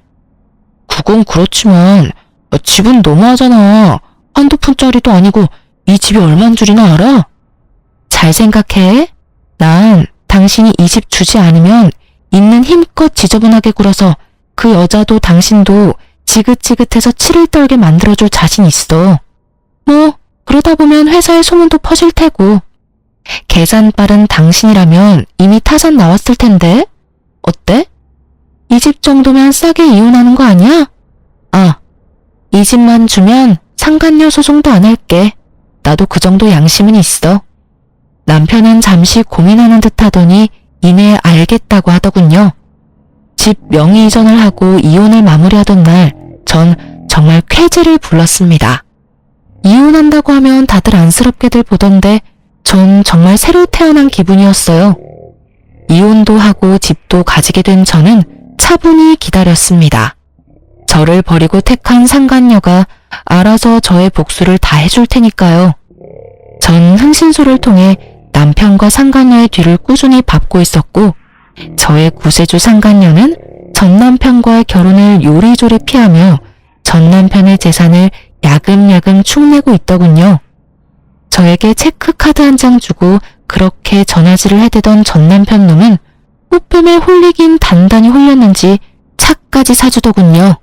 그건 그렇지만 집은 너무하잖아. 한두 푼짜리도 아니고 이 집이 얼만 줄이나 알아? 잘 생각해. 난 당신이 이 집 주지 않으면 있는 힘껏 지저분하게 굴어서 그 여자도 당신도 지긋지긋해서 치를 떨게 만들어줄 자신 있어. 뭐 그러다 보면 회사에 소문도 퍼질 테고. 계산 빠른 당신이라면 이미 타산 나왔을 텐데. 어때? 이 집 정도면 싸게 이혼하는 거 아니야? 이 집만 주면 상간녀 소송도 안 할게. 나도 그 정도 양심은 있어. 남편은 잠시 고민하는 듯 하더니 이내 알겠다고 하더군요. 집 명의 이전을 하고 이혼을 마무리하던 날, 전 정말 쾌재를 불렀습니다. 이혼한다고 하면 다들 안쓰럽게들 보던데 전 정말 새로 태어난 기분이었어요. 이혼도 하고 집도 가지게 된 저는 차분히 기다렸습니다. 저를 버리고 택한 상간녀가 알아서 저의 복수를 다 해줄 테니까요. 전 흥신소를 통해 남편과 상간녀의 뒤를 꾸준히 밟고 있었고, 저의 구세주 상간녀는 전 남편과의 결혼을 요리조리 피하며 전 남편의 재산을 야금야금 축내고 있더군요. 저에게 체크카드 한 장 주고 그렇게 전화질을 해대던 전 남편 놈은 꽃뱀에 홀리긴 단단히 홀렸는지 차까지 사주더군요.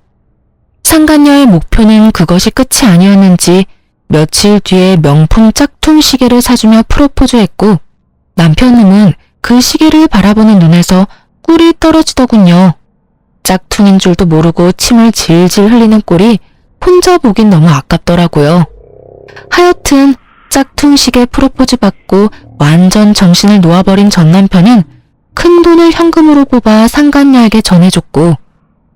상간녀의 목표는 그것이 끝이 아니었는지 며칠 뒤에 명품 짝퉁 시계를 사주며 프로포즈했고, 남편놈은 그 시계를 바라보는 눈에서 꿀이 떨어지더군요. 짝퉁인 줄도 모르고 침을 질질 흘리는 꼴이 혼자 보긴 너무 아깝더라고요. 하여튼 짝퉁 시계 프로포즈 받고 완전 정신을 놓아버린 전 남편은 큰 돈을 현금으로 뽑아 상간녀에게 전해줬고,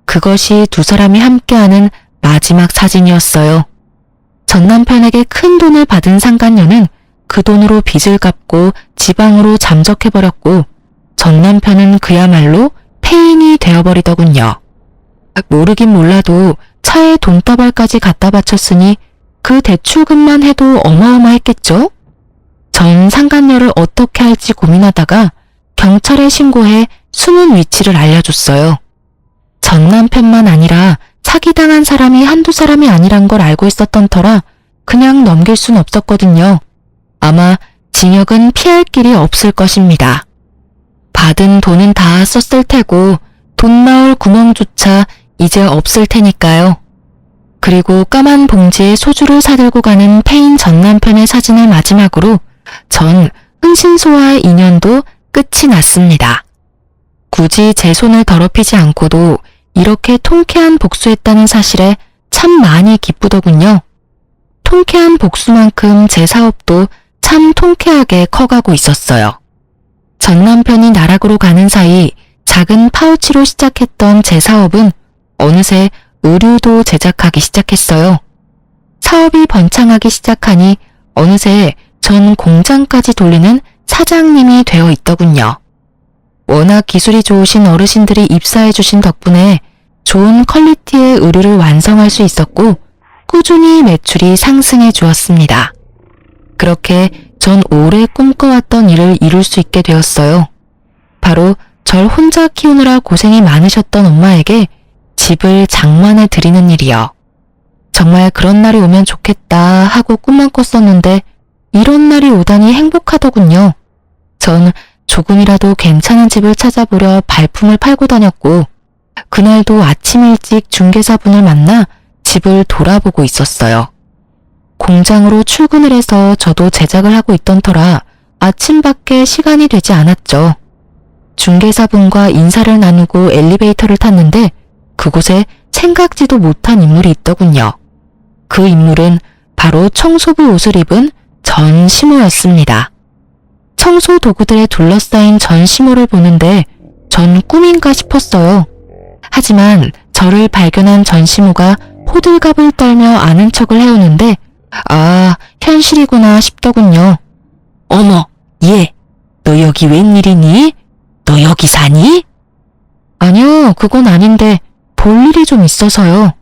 그것이 두 사람이 함께하는 마지막 사진이었어요. 전 남편에게 큰 돈을 받은 상간녀는 그 돈으로 빚을 갚고 지방으로 잠적해버렸고, 전 남편은 그야말로 폐인이 되어버리더군요. 모르긴 몰라도 차에 돈다발까지 갖다 바쳤으니 그 대출금만 해도 어마어마했겠죠? 전 상간녀를 어떻게 할지 고민하다가 경찰에 신고해 숨은 위치를 알려줬어요. 전 남편만 아니라 사기당한 사람이 한두 사람이 아니란 걸 알고 있었던 터라 그냥 넘길 순 없었거든요. 아마 징역은 피할 길이 없을 것입니다. 받은 돈은 다 썼을 테고 돈 나올 구멍조차 이제 없을 테니까요. 그리고 까만 봉지에 소주를 사들고 가는 폐인 전 남편의 사진을 마지막으로 전 흥신소와의 인연도 끝이 났습니다. 굳이 제 손을 더럽히지 않고도 이렇게 통쾌한 복수했다는 사실에 참 많이 기쁘더군요. 통쾌한 복수만큼 제 사업도 참 통쾌하게 커가고 있었어요. 전 남편이 나락으로 가는 사이 작은 파우치로 시작했던 제 사업은 어느새 의류도 제작하기 시작했어요. 사업이 번창하기 시작하니 어느새 전 공장까지 돌리는 사장님이 되어 있더군요. 워낙 기술이 좋으신 어르신들이 입사해 주신 덕분에 좋은 퀄리티의 의류를 완성할 수 있었고 꾸준히 매출이 상승해 주었습니다. 그렇게 전 오래 꿈꿔왔던 일을 이룰 수 있게 되었어요. 바로 절 혼자 키우느라 고생이 많으셨던 엄마에게 집을 장만해 드리는 일이요. 정말 그런 날이 오면 좋겠다 하고 꿈만 꿨었는데 이런 날이 오다니 행복하더군요. 전 조금이라도 괜찮은 집을 찾아보려 발품을 팔고 다녔고 그날도 아침 일찍 중개사분을 만나 집을 돌아보고 있었어요. 공장으로 출근을 해서 저도 제작을 하고 있던 터라 아침밖에 시간이 되지 않았죠. 중개사분과 인사를 나누고 엘리베이터를 탔는데 그곳에 생각지도 못한 인물이 있더군요. 그 인물은 바로 청소부 옷을 입은 전시모였습니다. 청소 도구들에 둘러싸인 전시모를 보는데 전 꿈인가 싶었어요. 하지만 저를 발견한 전시모가 호들갑을 떨며 아는 척을 해오는데 아, 현실이구나 싶더군요. 어머, 얘, 너 여기 웬일이니? 너 여기 사니? 아니요, 그건 아닌데 볼 일이 좀 있어서요.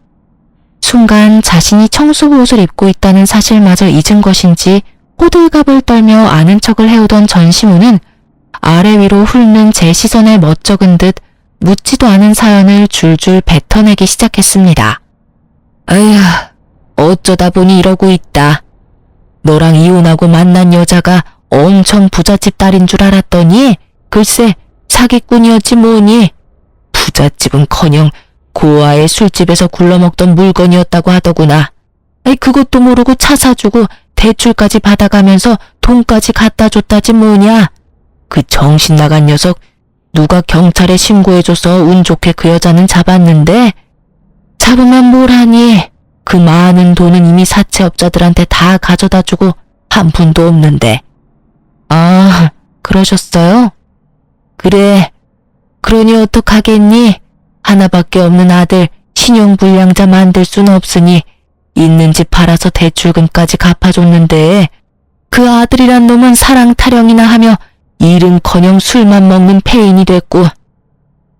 순간 자신이 청소부 옷을 입고 있다는 사실마저 잊은 것인지 호들갑을 떨며 아는 척을 해오던 전시모는 아래 위로 훑는 제 시선에 멋쩍은 듯 묻지도 않은 사연을 줄줄 뱉어내기 시작했습니다. 에휴, 어쩌다 보니 이러고 있다. 너랑 이혼하고 만난 여자가 엄청 부잣집 딸인 줄 알았더니 글쎄 사기꾼이었지 뭐니. 부잣집은커녕 고아의 술집에서 굴러먹던 물건이었다고 하더구나. 그것도 모르고 차 사주고 대출까지 받아가면서 돈까지 갖다 줬다지 뭐냐. 그 정신 나간 녀석 누가 경찰에 신고해줘서 운 좋게 그 여자는 잡았는데 잡으면 뭘 하니. 그 많은 돈은 이미 사채업자들한테 다 가져다 주고 한 푼도 없는데. 아, 그러셨어요? 그래. 그러니 어떡하겠니? 하나밖에 없는 아들 신용불량자 만들 순 없으니 있는 집 팔아서 대출금까지 갚아줬는데 그 아들이란 놈은 사랑 타령이나 하며 일은커녕 술만 먹는 폐인이 됐고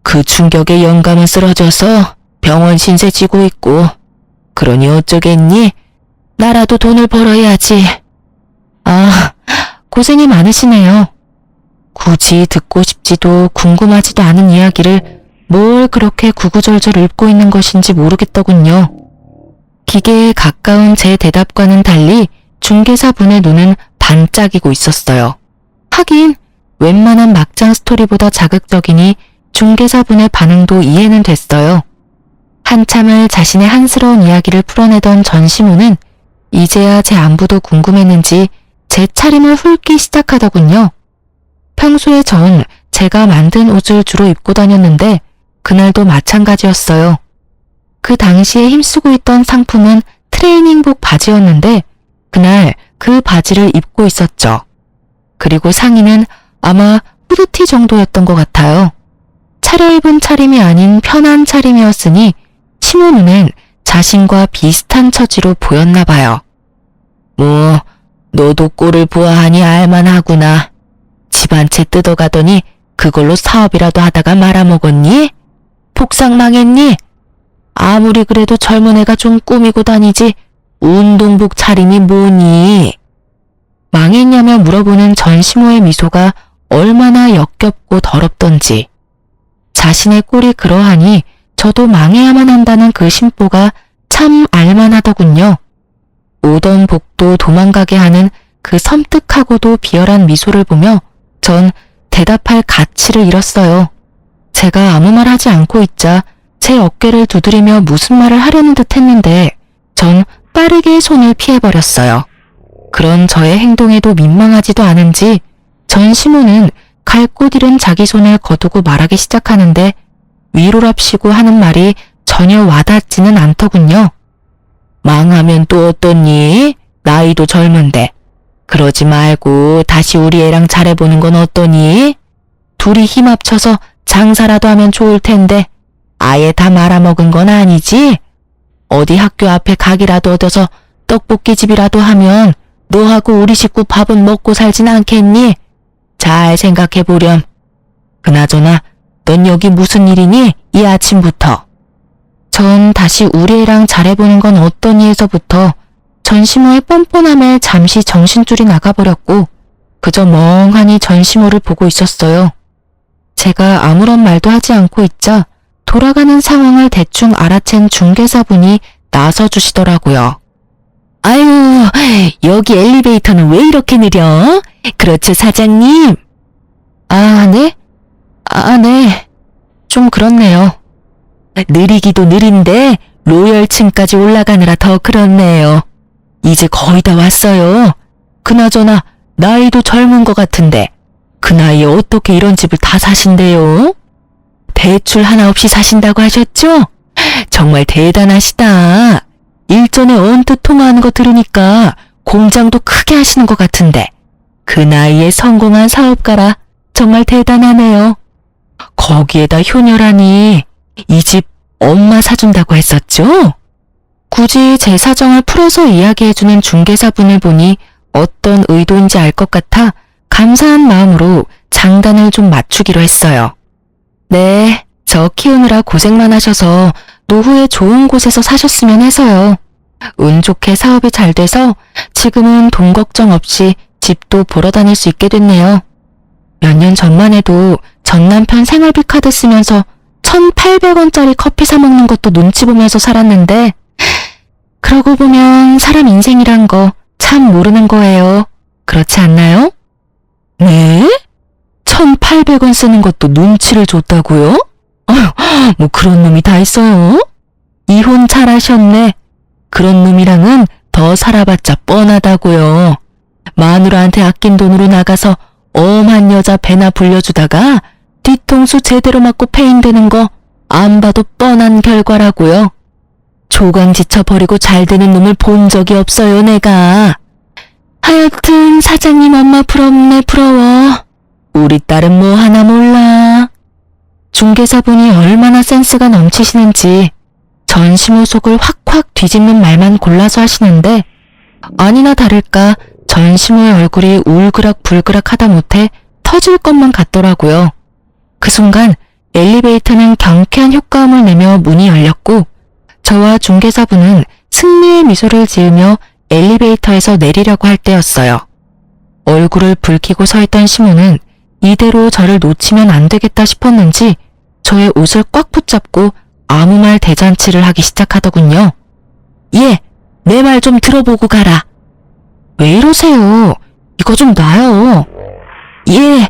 그 충격에 영감은 쓰러져서 병원 신세 지고 있고 그러니 어쩌겠니? 나라도 돈을 벌어야지. 아, 고생이 많으시네요. 굳이 듣고 싶지도 궁금하지도 않은 이야기를 뭘 그렇게 구구절절 읊고 있는 것인지 모르겠더군요. 기계에 가까운 제 대답과는 달리 중개사분의 눈은 반짝이고 있었어요. 하긴 웬만한 막장 스토리보다 자극적이니 중개사분의 반응도 이해는 됐어요. 한참을 자신의 한스러운 이야기를 풀어내던 전시모는 이제야 제 안부도 궁금했는지 제 차림을 훑기 시작하더군요. 평소에 전 제가 만든 옷을 주로 입고 다녔는데 그날도 마찬가지였어요. 그 당시에 힘쓰고 있던 상품은 트레이닝복 바지였는데 그날 그 바지를 입고 있었죠. 그리고 상의는 아마 후드티 정도였던 것 같아요. 차려입은 차림이 아닌 편한 차림이었으니 시모 눈엔 자신과 비슷한 처지로 보였나 봐요. 뭐 너도 꼴을 보아하니 알만하구나. 집 한 채 뜯어가더니 그걸로 사업이라도 하다가 말아먹었니? 복상 망했니? 아무리 그래도 젊은 애가 좀 꾸미고 다니지 운동복 차림이 뭐니? 망했냐며 물어보는 전시모의 미소가 얼마나 역겹고 더럽던지. 자신의 꼴이 그러하니 저도 망해야만 한다는 그 심보가 참 알만하더군요. 오던 복도 도망가게 하는 그 섬뜩하고도 비열한 미소를 보며 전 대답할 가치를 잃었어요. 제가 아무 말 하지 않고 있자 제 어깨를 두드리며 무슨 말을 하려는 듯 했는데 전 빠르게 손을 피해버렸어요. 그런 저의 행동에도 민망하지도 않은지 전시모는 갈 곳 잃은 자기 손을 거두고 말하기 시작하는데 위로랍시고 하는 말이 전혀 와닿지는 않더군요. 망하면 또 어떠니? 나이도 젊은데. 그러지 말고 다시 우리 애랑 잘해보는 건 어떠니? 둘이 힘 합쳐서 장사라도 하면 좋을 텐데 아예 다 말아먹은 건 아니지? 어디 학교 앞에 가게라도 얻어서 떡볶이집이라도 하면 너하고 우리 식구 밥은 먹고 살진 않겠니? 잘 생각해보렴. 그나저나 넌 여기 무슨 일이니? 이 아침부터. 전 다시 우리 애랑 잘해보는 건 어떠니에서부터 전시모의 뻔뻔함에 잠시 정신줄이 나가버렸고 그저 멍하니 전시모를 보고 있었어요. 제가 아무런 말도 하지 않고 있자 돌아가는 상황을 대충 알아챈 중개사분이 나서주시더라고요. 아유, 여기 엘리베이터는 왜 이렇게 느려? 그렇죠, 사장님? 아, 네? 네. 좀 그렇네요. 느리기도 느린데 로열층까지 올라가느라 더 그렇네요. 이제 거의 다 왔어요. 그나저나 나이도 젊은 것 같은데 그 나이에 어떻게 이런 집을 다 사신대요? 대출 하나 없이 사신다고 하셨죠? 정말 대단하시다. 일전에 언뜻 통화하는 거 들으니까 공장도 크게 하시는 것 같은데 그 나이에 성공한 사업가라 정말 대단하네요. 거기에다 효녀라니 이 집 엄마 사준다고 했었죠? 굳이 제 사정을 풀어서 이야기해주는 중개사분을 보니 어떤 의도인지 알 것 같아 감사한 마음으로 장단을 좀 맞추기로 했어요. 네, 저 키우느라 고생만 하셔서 노후에 좋은 곳에서 사셨으면 해서요. 운 좋게 사업이 잘 돼서 지금은 돈 걱정 없이 집도 보러 다닐 수 있게 됐네요. 몇 년 전만 해도 전 남편 생활비 카드 쓰면서 1,800원짜리 커피 사 먹는 것도 눈치 보면서 살았는데 그러고 보면 사람 인생이란 거 참 모르는 거예요. 그렇지 않나요? 네? 1,800원 쓰는 것도 눈치를 줬다고요? 어휴, 뭐 그런 놈이 다 있어요? 이혼 잘하셨네. 그런 놈이랑은 더 살아봤자 뻔하다고요. 마누라한테 아낀 돈으로 나가서 엄한 여자 배나 불려주다가 뒤통수 제대로 맞고 폐인되는 거 안 봐도 뻔한 결과라고요. 조강지쳐 버리고 잘 되는 놈을 본 적이 없어요, 내가. 하여튼 사장님 엄마 부럽네, 부러워. 우리 딸은 뭐 하나 몰라. 중개사분이 얼마나 센스가 넘치시는지 전시모 속을 확확 뒤집는 말만 골라서 하시는데 아니나 다를까 전시모의 얼굴이 울그락불그락 하다 못해 터질 것만 같더라고요. 그 순간 엘리베이터는 경쾌한 효과음을 내며 문이 열렸고 저와 중개사분은 승리의 미소를 지으며 엘리베이터에서 내리려고 할 때였어요. 얼굴을 붉히고 서 있던 시모는 이대로 저를 놓치면 안 되겠다 싶었는지 저의 옷을 꽉 붙잡고 아무 말 대잔치를 하기 시작하더군요. 예, 내 말 좀 들어보고 가라. 왜 이러세요? 이거 좀 놔요. 예,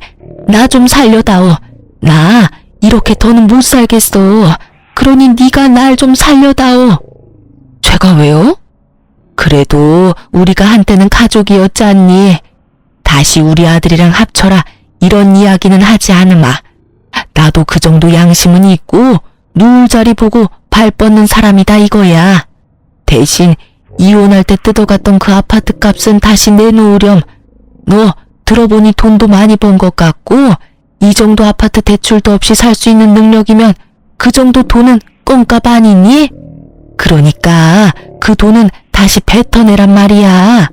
나 좀 살려다오. 나 이렇게 더는 못 살겠어. 그러니 네가 날 좀 살려다오. 제가 왜요? 그래도 우리가 한때는 가족이었잖니. 다시 우리 아들이랑 합쳐라. 이런 이야기는 하지 않으마. 나도 그 정도 양심은 있고 누울 자리 보고 발 뻗는 사람이다 이거야. 대신 이혼할 때 뜯어갔던 그 아파트 값은 다시 내놓으렴. 너 들어보니 돈도 많이 번 것 같고 이 정도 아파트 대출도 없이 살 수 있는 능력이면 그 정도 돈은 껌값 아니니? 그러니까 그 돈은 다시 뱉어내란 말이야.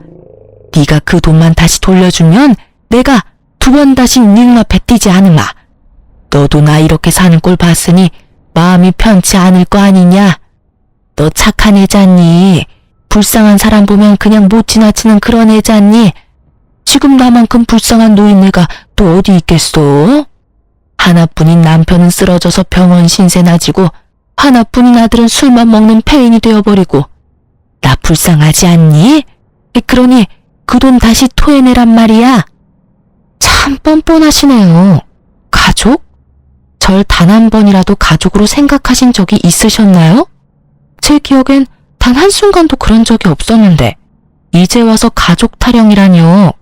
네가 그 돈만 다시 돌려주면 내가 2번 다시 네 눈앞에 띄지 않으마. 너도 나 이렇게 사는 꼴 봤으니 마음이 편치 않을 거 아니냐? 너 착한 애잖니? 불쌍한 사람 보면 그냥 못 지나치는 그런 애잖니? 지금 나만큼 불쌍한 노인네가 또 어디 있겠어? 하나뿐인 남편은 쓰러져서 병원 신세나 지고 하나뿐인 아들은 술만 먹는 폐인이 되어버리고 나 불쌍하지 않니? 그러니 그 돈 다시 토해내란 말이야. 참 뻔뻔하시네요. 가족? 절 단 한 번이라도 가족으로 생각하신 적이 있으셨나요? 제 기억엔 단 한순간도 그런 적이 없었는데 이제 와서 가족 타령이라뇨.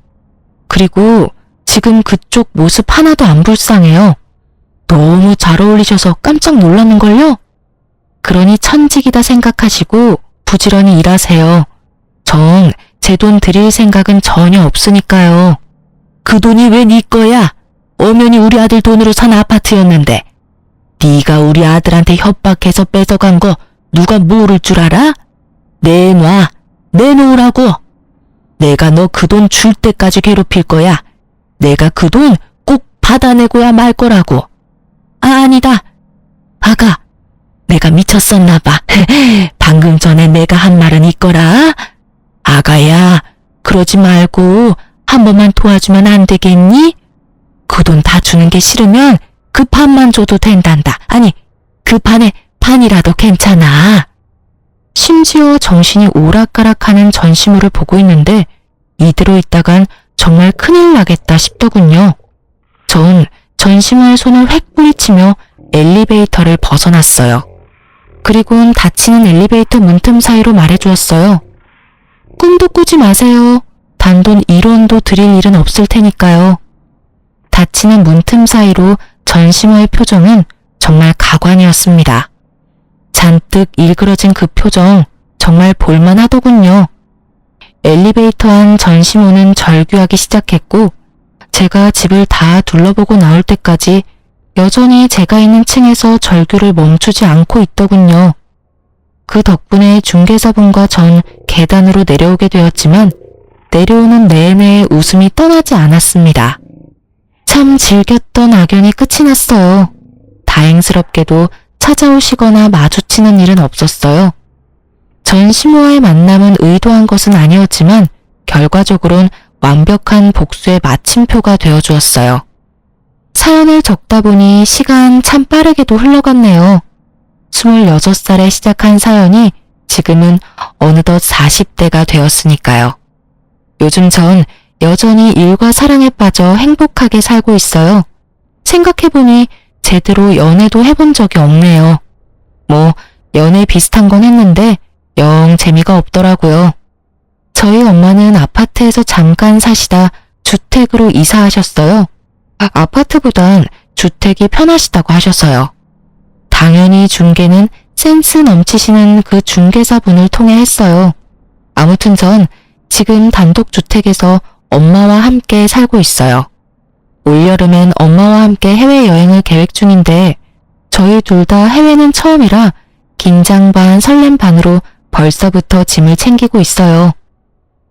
그리고 지금 그쪽 모습 하나도 안 불쌍해요. 너무 잘 어울리셔서 깜짝 놀랐는걸요? 그러니 천직이다 생각하시고 부지런히 일하세요. 전 제 돈 드릴 생각은 전혀 없으니까요. 그 돈이 왜 네 거야? 엄연히 우리 아들 돈으로 산 아파트였는데. 네가 우리 아들한테 협박해서 뺏어간 거 누가 모를 줄 알아? 내놔. 내놓으라고. 내가 너 그 돈 줄 때까지 괴롭힐 거야. 내가 그 돈 꼭 받아내고야 말 거라고. 아니다. 아가, 내가 미쳤었나 봐. 방금 전에 내가 한 말은 있거라. 아가야, 그러지 말고 한 번만 도와주면 안 되겠니? 그 돈 다 주는 게 싫으면 그 반만 줘도 된단다. 아니, 그 반에 반이라도 괜찮아. 심지어 정신이 오락가락하는 전시물을 보고 있는데 이대로 있다간 정말 큰일 나겠다 싶더군요. 전 전시물 손을 획 뿌리치며 엘리베이터를 벗어났어요. 그리고는 닫히는 엘리베이터 문틈 사이로 말해주었어요. 꿈도 꾸지 마세요. 단돈 1원도 드릴 일은 없을 테니까요. 닫히는 문틈 사이로 전시모의 표정은 정말 가관이었습니다. 잔뜩 일그러진 그 표정 정말 볼만하더군요. 엘리베이터 안 전시모는 절규하기 시작했고 제가 집을 다 둘러보고 나올 때까지 여전히 제가 있는 층에서 절규를 멈추지 않고 있더군요. 그 덕분에 중개사분과 전 계단으로 내려오게 되었지만 내려오는 내내 웃음이 떠나지 않았습니다. 참 즐겼던 악연이 끝이 났어요. 다행스럽게도 찾아오시거나 마주치는 일은 없었어요. 전시모와의 만남은 의도한 것은 아니었지만 결과적으로는 완벽한 복수의 마침표가 되어주었어요. 사연을 적다 보니 시간 참 빠르게도 흘러갔네요. 26살에 시작한 사연이 지금은 어느덧 40대가 되었으니까요. 요즘 전 여전히 일과 사랑에 빠져 행복하게 살고 있어요. 생각해보니 제대로 연애도 해본 적이 없네요. 뭐 연애 비슷한 건 했는데 영 재미가 없더라고요. 저희 엄마는 아파트에서 잠깐 사시다 주택으로 이사하셨어요. 아파트보단 주택이 편하시다고 하셔서요. 당연히 중개는 센스 넘치시는 그 중개사분을 통해 했어요. 아무튼 전 지금 단독주택에서 엄마와 함께 살고 있어요. 올여름엔 엄마와 함께 해외여행을 계획 중인데 저희 둘 다 해외는 처음이라 긴장 반 설렘 반으로 벌써부터 짐을 챙기고 있어요.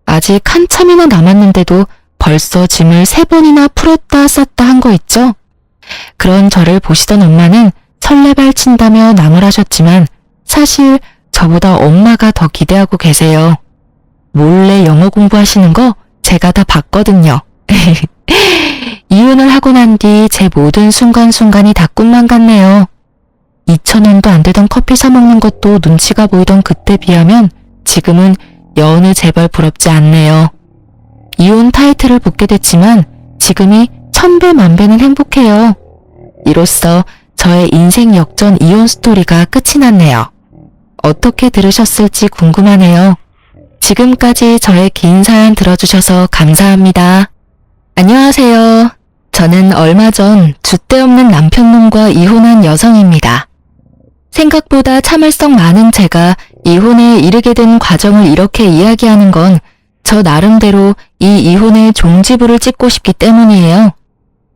아직 한참이나 남았는데도 벌써 짐을 3번이나 풀었다 쌌다 한 거 있죠? 그런 저를 보시던 엄마는 설레발 친다며 나무라셨지만 사실 저보다 엄마가 더 기대하고 계세요. 몰래 영어 공부하시는 거 제가 다 봤거든요. 이혼을 하고 난 뒤 제 모든 순간순간이 다 꿈만 같네요. 2,000원도 안 되던 커피 사 먹는 것도 눈치가 보이던 그때 비하면 지금은 여느 제발 부럽지 않네요. 이혼 타이틀을 붙게 됐지만 지금이 1000배 만배는 행복해요. 이로써 저의 인생 역전 이혼 스토리가 끝이 났네요. 어떻게 들으셨을지 궁금하네요. 지금까지 저의 긴 사연 들어주셔서 감사합니다. 안녕하세요. 저는 얼마 전 줏대 없는 남편놈과 이혼한 여성입니다. 생각보다 참을성 많은 제가 이혼에 이르게 된 과정을 이렇게 이야기하는 건 저 나름대로 이 이혼의 종지부를 찍고 싶기 때문이에요.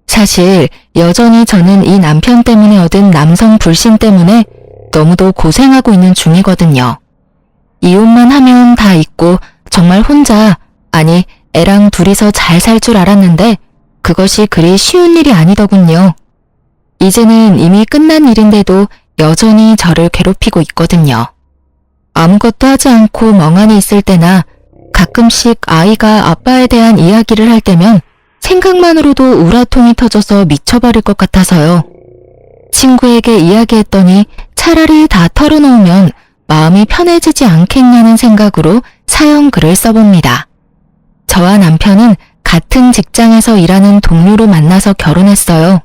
사실 여전히 저는 이 남편 때문에 얻은 남성 불신 때문에 너무도 고생하고 있는 중이거든요. 이혼만 하면 다 잊고 정말 혼자, 아니 애랑 둘이서 잘 살 줄 알았는데 그것이 그리 쉬운 일이 아니더군요. 이제는 이미 끝난 일인데도 여전히 저를 괴롭히고 있거든요. 아무것도 하지 않고 멍하니 있을 때나 가끔씩 아이가 아빠에 대한 이야기를 할 때면 생각만으로도 우라통이 터져서 미쳐버릴 것 같아서요. 친구에게 이야기했더니 차라리 다 털어놓으면 마음이 편해지지 않겠냐는 생각으로 사연 글을 써봅니다. 저와 남편은 같은 직장에서 일하는 동료로 만나서 결혼했어요.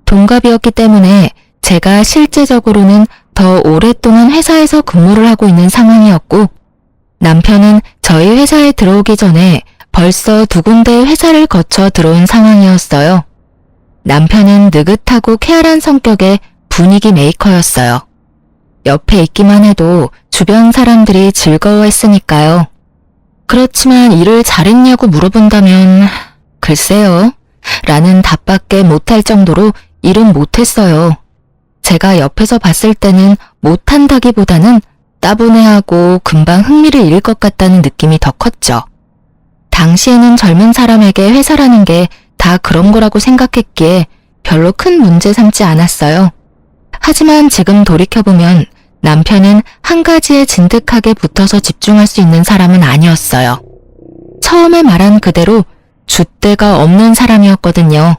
동갑이었기 때문에 제가 실제적으로는 더 오랫동안 회사에서 근무를 하고 있는 상황이었고 남편은 저희 회사에 들어오기 전에 벌써 2군데 회사를 거쳐 들어온 상황이었어요. 남편은 느긋하고 쾌활한 성격의 분위기 메이커였어요. 옆에 있기만 해도 주변 사람들이 즐거워했으니까요. 그렇지만 일을 잘했냐고 물어본다면 글쎄요 라는 답밖에 못할 정도로 일은 못했어요. 제가 옆에서 봤을 때는 못한다기보다는 따분해하고 금방 흥미를 잃을 것 같다는 느낌이 더 컸죠. 당시에는 젊은 사람에게 회사라는 게 다 그런 거라고 생각했기에 별로 큰 문제 삼지 않았어요. 하지만 지금 돌이켜보면 남편은 한 가지에 진득하게 붙어서 집중할 수 있는 사람은 아니었어요. 처음에 말한 그대로 줏대가 없는 사람이었거든요.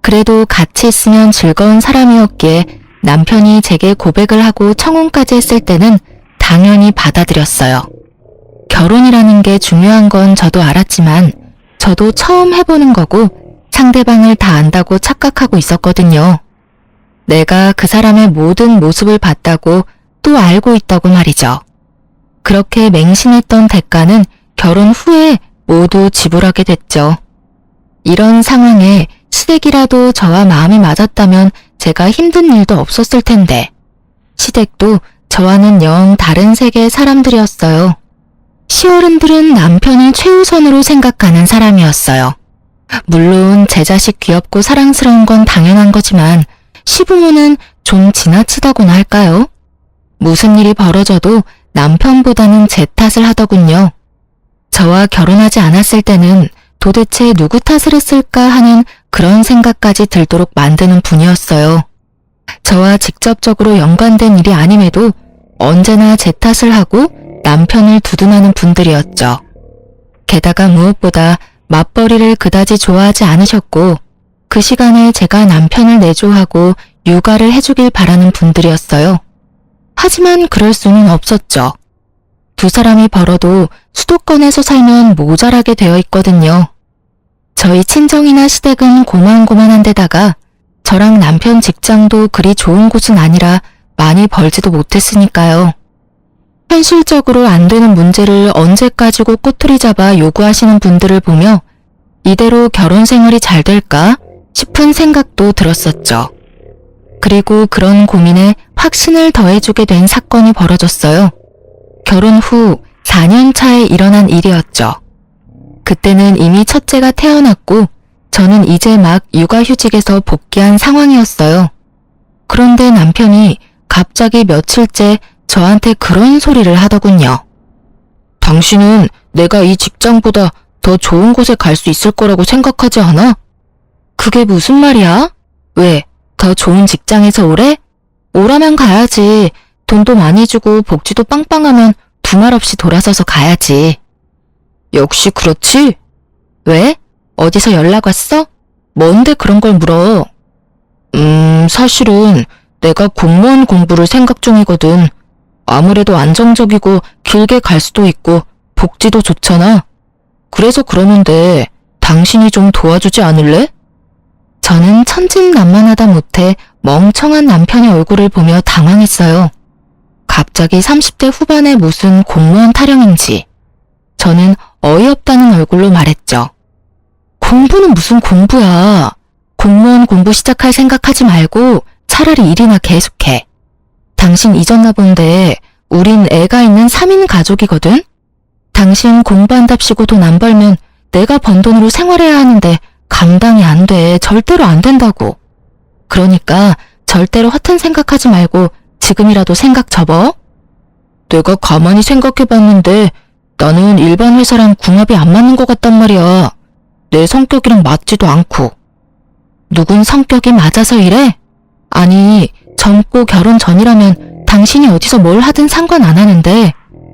그래도 같이 있으면 즐거운 사람이었기에 남편이 제게 고백을 하고 청혼까지 했을 때는 당연히 받아들였어요. 결혼이라는 게 중요한 건 저도 알았지만 저도 처음 해보는 거고 상대방을 다 안다고 착각하고 있었거든요. 내가 그 사람의 모든 모습을 봤다고 또 알고 있다고 말이죠. 그렇게 맹신했던 대가는 결혼 후에 모두 지불하게 됐죠. 이런 상황에 시댁이라도 저와 마음이 맞았다면 제가 힘든 일도 없었을 텐데 시댁도 저와는 영 다른 세계의 사람들이었어요. 시어른들은 남편을 최우선으로 생각하는 사람이었어요. 물론 제 자식 귀엽고 사랑스러운 건 당연한 거지만 시부모는 좀 지나치다고나 할까요? 무슨 일이 벌어져도 남편보다는 제 탓을 하더군요. 저와 결혼하지 않았을 때는 도대체 누구 탓을 했을까 하는 그런 생각까지 들도록 만드는 분이었어요. 저와 직접적으로 연관된 일이 아님에도 언제나 제 탓을 하고 남편을 두둔하는 분들이었죠. 게다가 무엇보다 맞벌이를 그다지 좋아하지 않으셨고 그 시간에 제가 남편을 내조하고 육아를 해주길 바라는 분들이었어요. 하지만 그럴 수는 없었죠. 두 사람이 벌어도 수도권에서 살면 모자라게 되어 있거든요. 저희 친정이나 시댁은 고만고만한 데다가 저랑 남편 직장도 그리 좋은 곳은 아니라 많이 벌지도 못했으니까요. 현실적으로 안 되는 문제를 언제까지고 꼬투리 잡아 요구하시는 분들을 보며 이대로 결혼 생활이 잘 될까 싶은 생각도 들었었죠. 그리고 그런 고민에 확신을 더해주게 된 사건이 벌어졌어요. 결혼 후 4년 차에 일어난 일이었죠. 그때는 이미 첫째가 태어났고 저는 이제 막 육아휴직에서 복귀한 상황이었어요. 그런데 남편이 갑자기 며칠째 저한테 그런 소리를 하더군요. 당신은 내가 이 직장보다 더 좋은 곳에 갈 수 있을 거라고 생각하지 않아? 그게 무슨 말이야? 왜? 더 좋은 직장에서 오래? 오라면 가야지. 돈도 많이 주고 복지도 빵빵하면 두말 없이 돌아서서 가야지. 역시 그렇지? 왜? 어디서 연락 왔어? 뭔데 그런 걸 물어? 사실은 내가 공무원 공부를 생각 중이거든. 아무래도 안정적이고 길게 갈 수도 있고 복지도 좋잖아. 그래서 그러는데 당신이 좀 도와주지 않을래? 저는 천진난만하다 못해 멍청한 남편의 얼굴을 보며 당황했어요. 갑자기 30대 후반에 무슨 공무원 타령인지. 저는 어이없다는 얼굴로 말했죠. 공부는 무슨 공부야. 공무원 공부 시작할 생각하지 말고 차라리 일이나 계속해. 당신 잊었나 본데 우린 애가 있는 3인 가족이거든? 당신 공부한답시고 돈 안 벌면 내가 번 돈으로 생활해야 하는데 감당이 안 돼. 절대로 안 된다고. 그러니까 절대로 허튼 생각하지 말고 지금이라도 생각 접어. 내가 가만히 생각해봤는데 나는 일반 회사랑 궁합이 안 맞는 것 같단 말이야. 내 성격이랑 맞지도 않고. 누군 성격이 맞아서 이래? 아니, 젊고 결혼 전이라면 당신이 어디서 뭘 하든 상관 안 하는데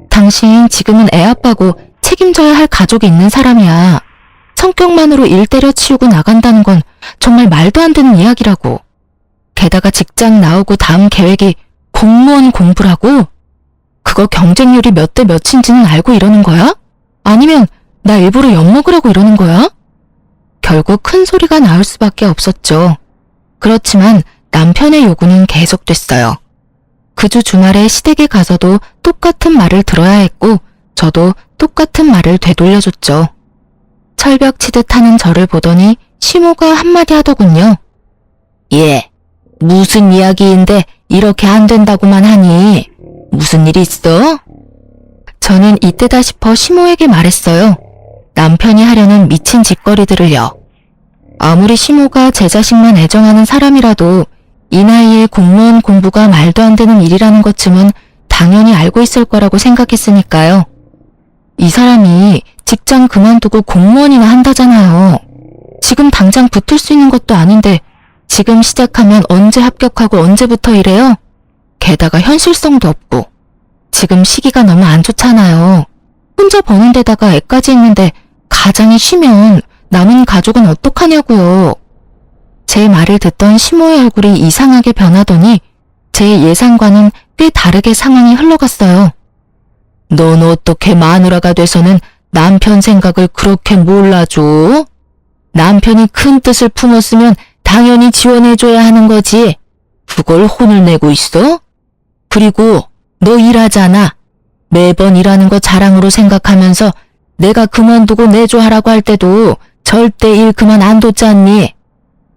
당신 지금은 애 아빠고 책임져야 할 가족이 있는 사람이야. 성격만으로 일 때려치우고 나간다는 건 정말 말도 안 되는 이야기라고. 게다가 직장 나오고 다음 계획이 공무원 공부라고? 그거 경쟁률이 몇 대 몇인지는 알고 이러는 거야? 아니면 나 일부러 엿먹으려고 이러는 거야? 결국 큰 소리가 나올 수밖에 없었죠. 그렇지만 남편의 요구는 계속됐어요. 그 주 주말에 시댁에 가서도 똑같은 말을 들어야 했고 저도 똑같은 말을 되돌려줬죠. 철벽 치듯 하는 저를 보더니 시모가 한마디 하더군요. 예, 무슨 이야기인데 이렇게 안 된다고만 하니? 무슨 일 있어? 저는 이때다 싶어 시모에게 말했어요. 남편이 하려는 미친 짓거리들을요. 아무리 시모가 제 자식만 애정하는 사람이라도 이 나이에 공무원 공부가 말도 안 되는 일이라는 것쯤은 당연히 알고 있을 거라고 생각했으니까요. 이 사람이 직장 그만두고 공무원이나 한다잖아요. 지금 당장 붙을 수 있는 것도 아닌데 지금 시작하면 언제 합격하고 언제부터 이래요? 게다가 현실성도 없고 지금 시기가 너무 안 좋잖아요. 혼자 버는 데다가 애까지 있는데 가장이 쉬면 남은 가족은 어떡하냐고요. 제 말을 듣던 시모의 얼굴이 이상하게 변하더니 제 예상과는 꽤 다르게 상황이 흘러갔어요. 넌 어떻게 마누라가 돼서는 남편 생각을 그렇게 몰라줘? 남편이 큰 뜻을 품었으면 당연히 지원해줘야 하는 거지. 그걸 혼을 내고 있어? 그리고 너 일하잖아. 매번 일하는 거 자랑으로 생각하면서 내가 그만두고 내조하라고 할 때도 절대 일 그만 안 뒀잖니.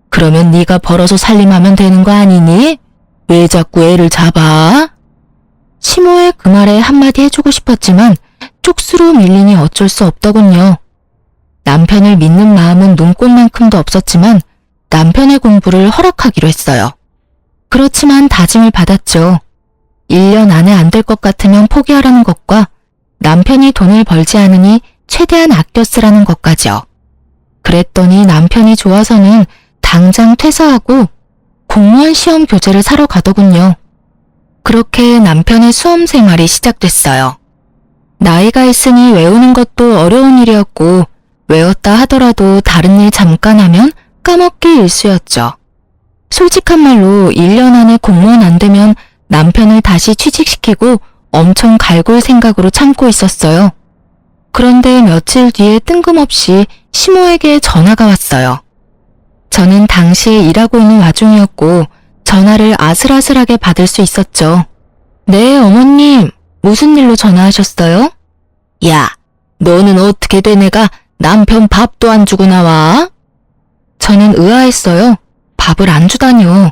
그러면 네가 벌어서 살림하면 되는 거 아니니? 왜 자꾸 애를 잡아? 시모의 그 말에 한마디 해주고 싶었지만 쪽수로 밀리니 어쩔 수 없더군요. 남편을 믿는 마음은 눈꽃만큼도 없었지만 남편의 공부를 허락하기로 했어요. 그렇지만 다짐을 받았죠. 1년 안에 안 될 것 같으면 포기하라는 것과 남편이 돈을 벌지 않으니 최대한 아껴 쓰라는 것까지요. 그랬더니 남편이 좋아서는 당장 퇴사하고 공무원 시험 교재를 사러 가더군요. 그렇게 남편의 수험 생활이 시작됐어요. 나이가 있으니 외우는 것도 어려운 일이었고 외웠다 하더라도 다른 일 잠깐 하면 까먹기 일쑤였죠. 솔직한 말로 1년 안에 공무원 안 되면 남편을 다시 취직시키고 엄청 갈굴 생각으로 참고 있었어요. 그런데 며칠 뒤에 뜬금없이 시모에게 전화가 왔어요. 저는 당시에 일하고 있는 와중이었고 전화를 아슬아슬하게 받을 수 있었죠. 네, 어머님. 무슨 일로 전화하셨어요? 야, 너는 어떻게 된 애가 남편 밥도 안 주고 나와? 저는 의아했어요. 밥을 안 주다니요.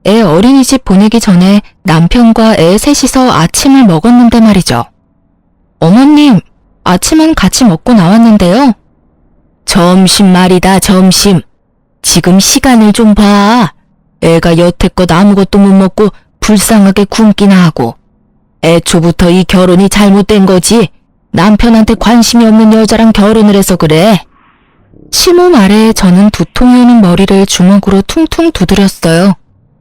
애 어린이집 보내기 전에 남편과 애 셋이서 아침을 먹었는데 말이죠. 어머님, 아침은 같이 먹고 나왔는데요. 점심 말이다, 점심. 지금 시간을 좀 봐. 애가 여태껏 아무것도 못 먹고 불쌍하게 굶기나 하고. 애초부터 이 결혼이 잘못된 거지. 남편한테 관심이 없는 여자랑 결혼을 해서 그래. 시모 말에 저는 두통이 오는 머리를 주먹으로 퉁퉁 두드렸어요.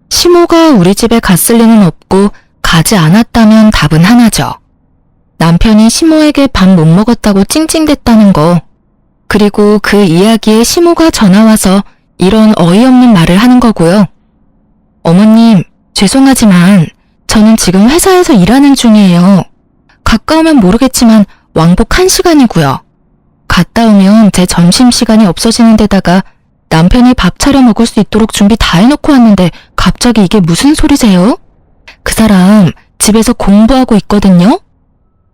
시모가 우리 집에 갔을 리는 없고 가지 않았다면 답은 하나죠. 남편이 시모에게 밥 못 먹었다고 찡찡댔다는 거. 그리고 그 이야기에 시모가 전화와서 이런 어이없는 말을 하는 거고요. 어머님, 죄송하지만 저는 지금 회사에서 일하는 중이에요. 가까우면 모르겠지만 왕복 1시간이고요. 갔다 오면 제 점심시간이 없어지는 데다가 남편이 밥 차려 먹을 수 있도록 준비 다 해놓고 왔는데 갑자기 이게 무슨 소리세요? 그 사람 집에서 공부하고 있거든요?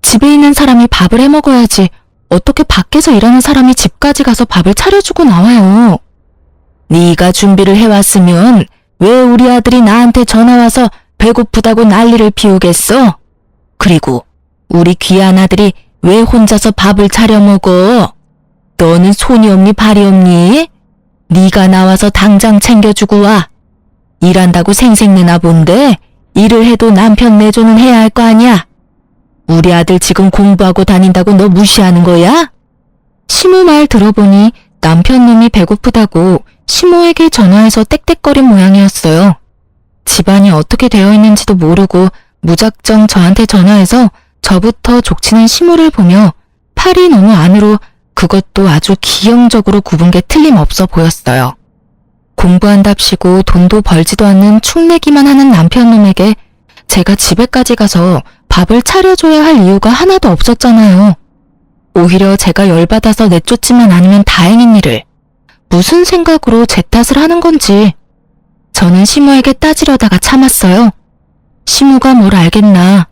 집에 있는 사람이 밥을 해 먹어야지 어떻게 밖에서 일하는 사람이 집까지 가서 밥을 차려주고 나와요. 네가 준비를 해왔으면 왜 우리 아들이 나한테 전화와서 배고프다고 난리를 피우겠어? 그리고 우리 귀한 아들이 왜 혼자서 밥을 차려 먹어? 너는 손이 없니 발이 없니? 네가 나와서 당장 챙겨주고 와. 일한다고 생색내나 본데 일을 해도 남편 내조는 해야 할 거 아니야? 우리 아들 지금 공부하고 다닌다고 너 무시하는 거야? 시모 말 들어보니 남편 놈이 배고프다고 시모에게 전화해서 떽떽거린 모양이었어요. 집안이 어떻게 되어 있는지도 모르고 무작정 저한테 전화해서 저부터 족치는 시모를 보며 팔이 너무 안으로 그것도 아주 기형적으로 굽은 게 틀림없어 보였어요. 공부한답시고 돈도 벌지도 않는 축내기만 하는 남편 놈에게 제가 집에까지 가서 밥을 차려줘야 할 이유가 하나도 없었잖아요. 오히려 제가 열받아서 내쫓지만 않으면 다행인 일을 무슨 생각으로 제 탓을 하는 건지 저는 시모에게 따지려다가 참았어요. 시모가 뭘 알겠나.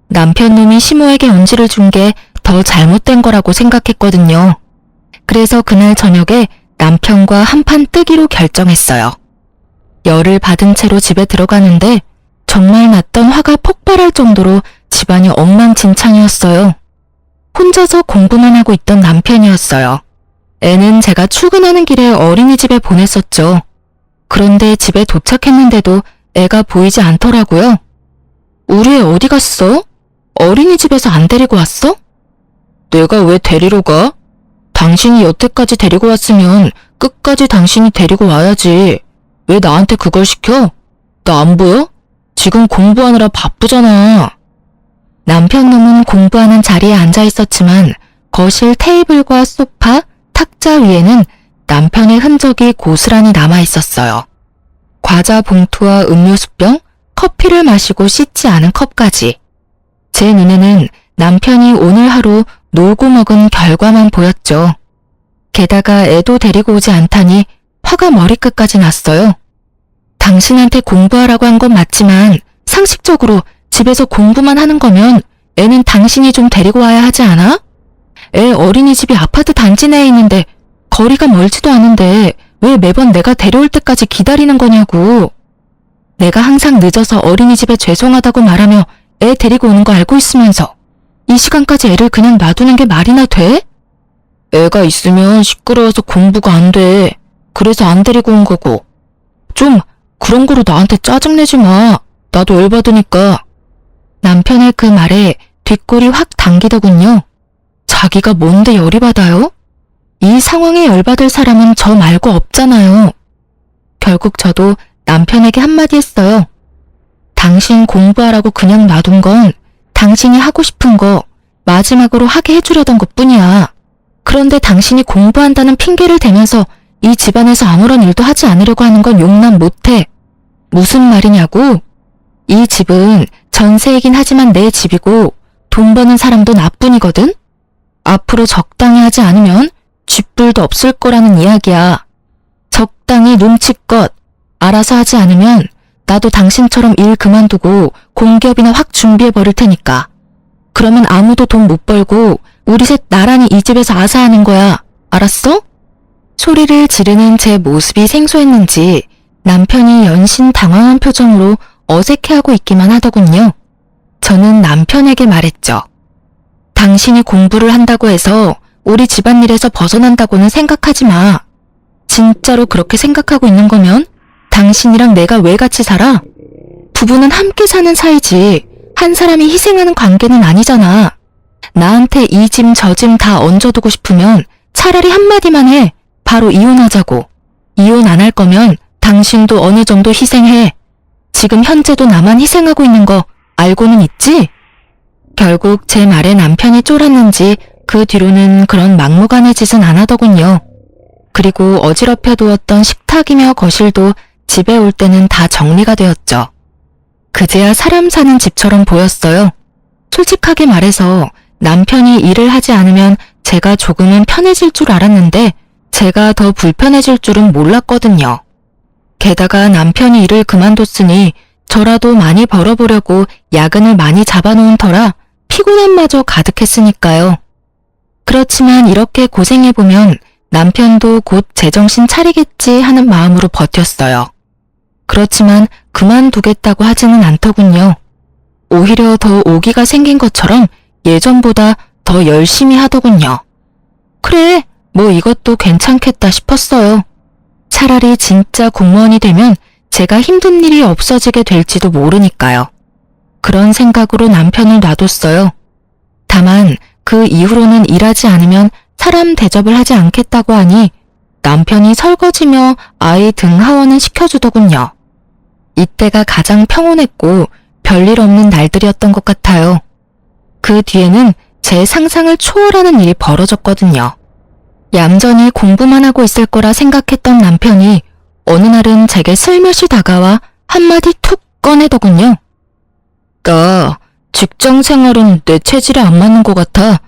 남편 놈이 시모에게 언지를 준 게 더 잘못된 거라고 생각했거든요. 그래서 그날 저녁에 남편과 한판 뜨기로 결정했어요. 열을 받은 채로 집에 들어가는데 정말 났던 화가 폭발할 정도로 집안이 엉망진창이었어요. 혼자서 공부만 하고 있던 남편이었어요. 애는 제가 출근하는 길에 어린이집에 보냈었죠. 그런데 집에 도착했는데도 애가 보이지 않더라고요. 우리 애 어디 갔어? 어린이집에서 안 데리고 왔어? 내가 왜 데리러 가? 당신이 여태까지 데리고 왔으면 끝까지 당신이 데리고 와야지. 왜 나한테 그걸 시켜? 나 안 보여? 지금 공부하느라 바쁘잖아. 남편 놈은 공부하는 자리에 앉아 있었지만 거실 테이블과 소파, 탁자 위에는 남편의 흔적이 고스란히 남아 있었어요. 과자 봉투와 음료수병, 커피를 마시고 씻지 않은 컵까지. 제 눈에는 남편이 오늘 하루 놀고 먹은 결과만 보였죠. 게다가 애도 데리고 오지 않다니 화가 머리끝까지 났어요. 당신한테 공부하라고 한 건 맞지만 상식적으로 집에서 공부만 하는 거면 애는 당신이 좀 데리고 와야 하지 않아? 애 어린이집이 아파트 단지 내에 있는데 거리가 멀지도 않은데 왜 매번 내가 데려올 때까지 기다리는 거냐고. 내가 항상 늦어서 어린이집에 죄송하다고 말하며 애 데리고 오는 거 알고 있으면서 이 시간까지 애를 그냥 놔두는 게 말이나 돼? 애가 있으면 시끄러워서 공부가 안 돼. 그래서 안 데리고 온 거고. 좀 그런 거로 나한테 짜증내지 마. 나도 열받으니까. 남편의 그 말에 뒷골이 확 당기더군요. 자기가 뭔데 열이 받아요? 이 상황에 열받을 사람은 저 말고 없잖아요. 결국 저도 남편에게 한마디 했어요. 당신 공부하라고 그냥 놔둔 건 당신이 하고 싶은 거 마지막으로 하게 해주려던 것뿐이야. 그런데 당신이 공부한다는 핑계를 대면서 이 집안에서 아무런 일도 하지 않으려고 하는 건 용납 못해. 무슨 말이냐고? 이 집은 전세이긴 하지만 내 집이고 돈 버는 사람도 나뿐이거든? 앞으로 적당히 하지 않으면 쥐뿔도 없을 거라는 이야기야. 적당히 눈치껏 알아서 하지 않으면 나도 당신처럼 일 그만두고 공기업이나 확 준비해버릴 테니까. 그러면 아무도 돈 못 벌고 우리 셋 나란히 이 집에서 아사하는 거야. 알았어? 소리를 지르는 제 모습이 생소했는지 남편이 연신 당황한 표정으로 어색해하고 있기만 하더군요. 저는 남편에게 말했죠. 당신이 공부를 한다고 해서 우리 집안일에서 벗어난다고는 생각하지 마. 진짜로 그렇게 생각하고 있는 거면 당신이랑 내가 왜 같이 살아? 부부는 함께 사는 사이지 한 사람이 희생하는 관계는 아니잖아. 나한테 이 짐 저 짐 다 얹어두고 싶으면 차라리 한마디만 해. 바로 이혼하자고. 이혼 안 할 거면 당신도 어느 정도 희생해. 지금 현재도 나만 희생하고 있는 거 알고는 있지? 결국 제 말에 남편이 쫄았는지 그 뒤로는 그런 막무가내 짓은 안 하더군요. 그리고 어지럽혀 두었던 식탁이며 거실도 집에 올 때는 다 정리가 되었죠. 그제야 사람 사는 집처럼 보였어요. 솔직하게 말해서 남편이 일을 하지 않으면 제가 조금은 편해질 줄 알았는데 제가 더 불편해질 줄은 몰랐거든요. 게다가 남편이 일을 그만뒀으니 저라도 많이 벌어보려고 야근을 많이 잡아놓은 터라 피곤함마저 가득했으니까요. 그렇지만 이렇게 고생해보면 남편도 곧 제정신 차리겠지 하는 마음으로 버텼어요. 그렇지만 그만두겠다고 하지는 않더군요. 오히려 더 오기가 생긴 것처럼 예전보다 더 열심히 하더군요. 그래, 뭐 이것도 괜찮겠다 싶었어요. 차라리 진짜 공무원이 되면 제가 힘든 일이 없어지게 될지도 모르니까요. 그런 생각으로 남편을 놔뒀어요. 다만 그 이후로는 일하지 않으면 사람 대접을 하지 않겠다고 하니 남편이 설거지며 아이 등 하원은 시켜주더군요. 이때가 가장 평온했고 별일 없는 날들이었던 것 같아요. 그 뒤에는 제 상상을 초월하는 일이 벌어졌거든요. 얌전히 공부만 하고 있을 거라 생각했던 남편이 어느 날은 제게 슬며시 다가와 한마디 툭 꺼내더군요. 나 직장 생활은 내 체질에 안 맞는 것 같아.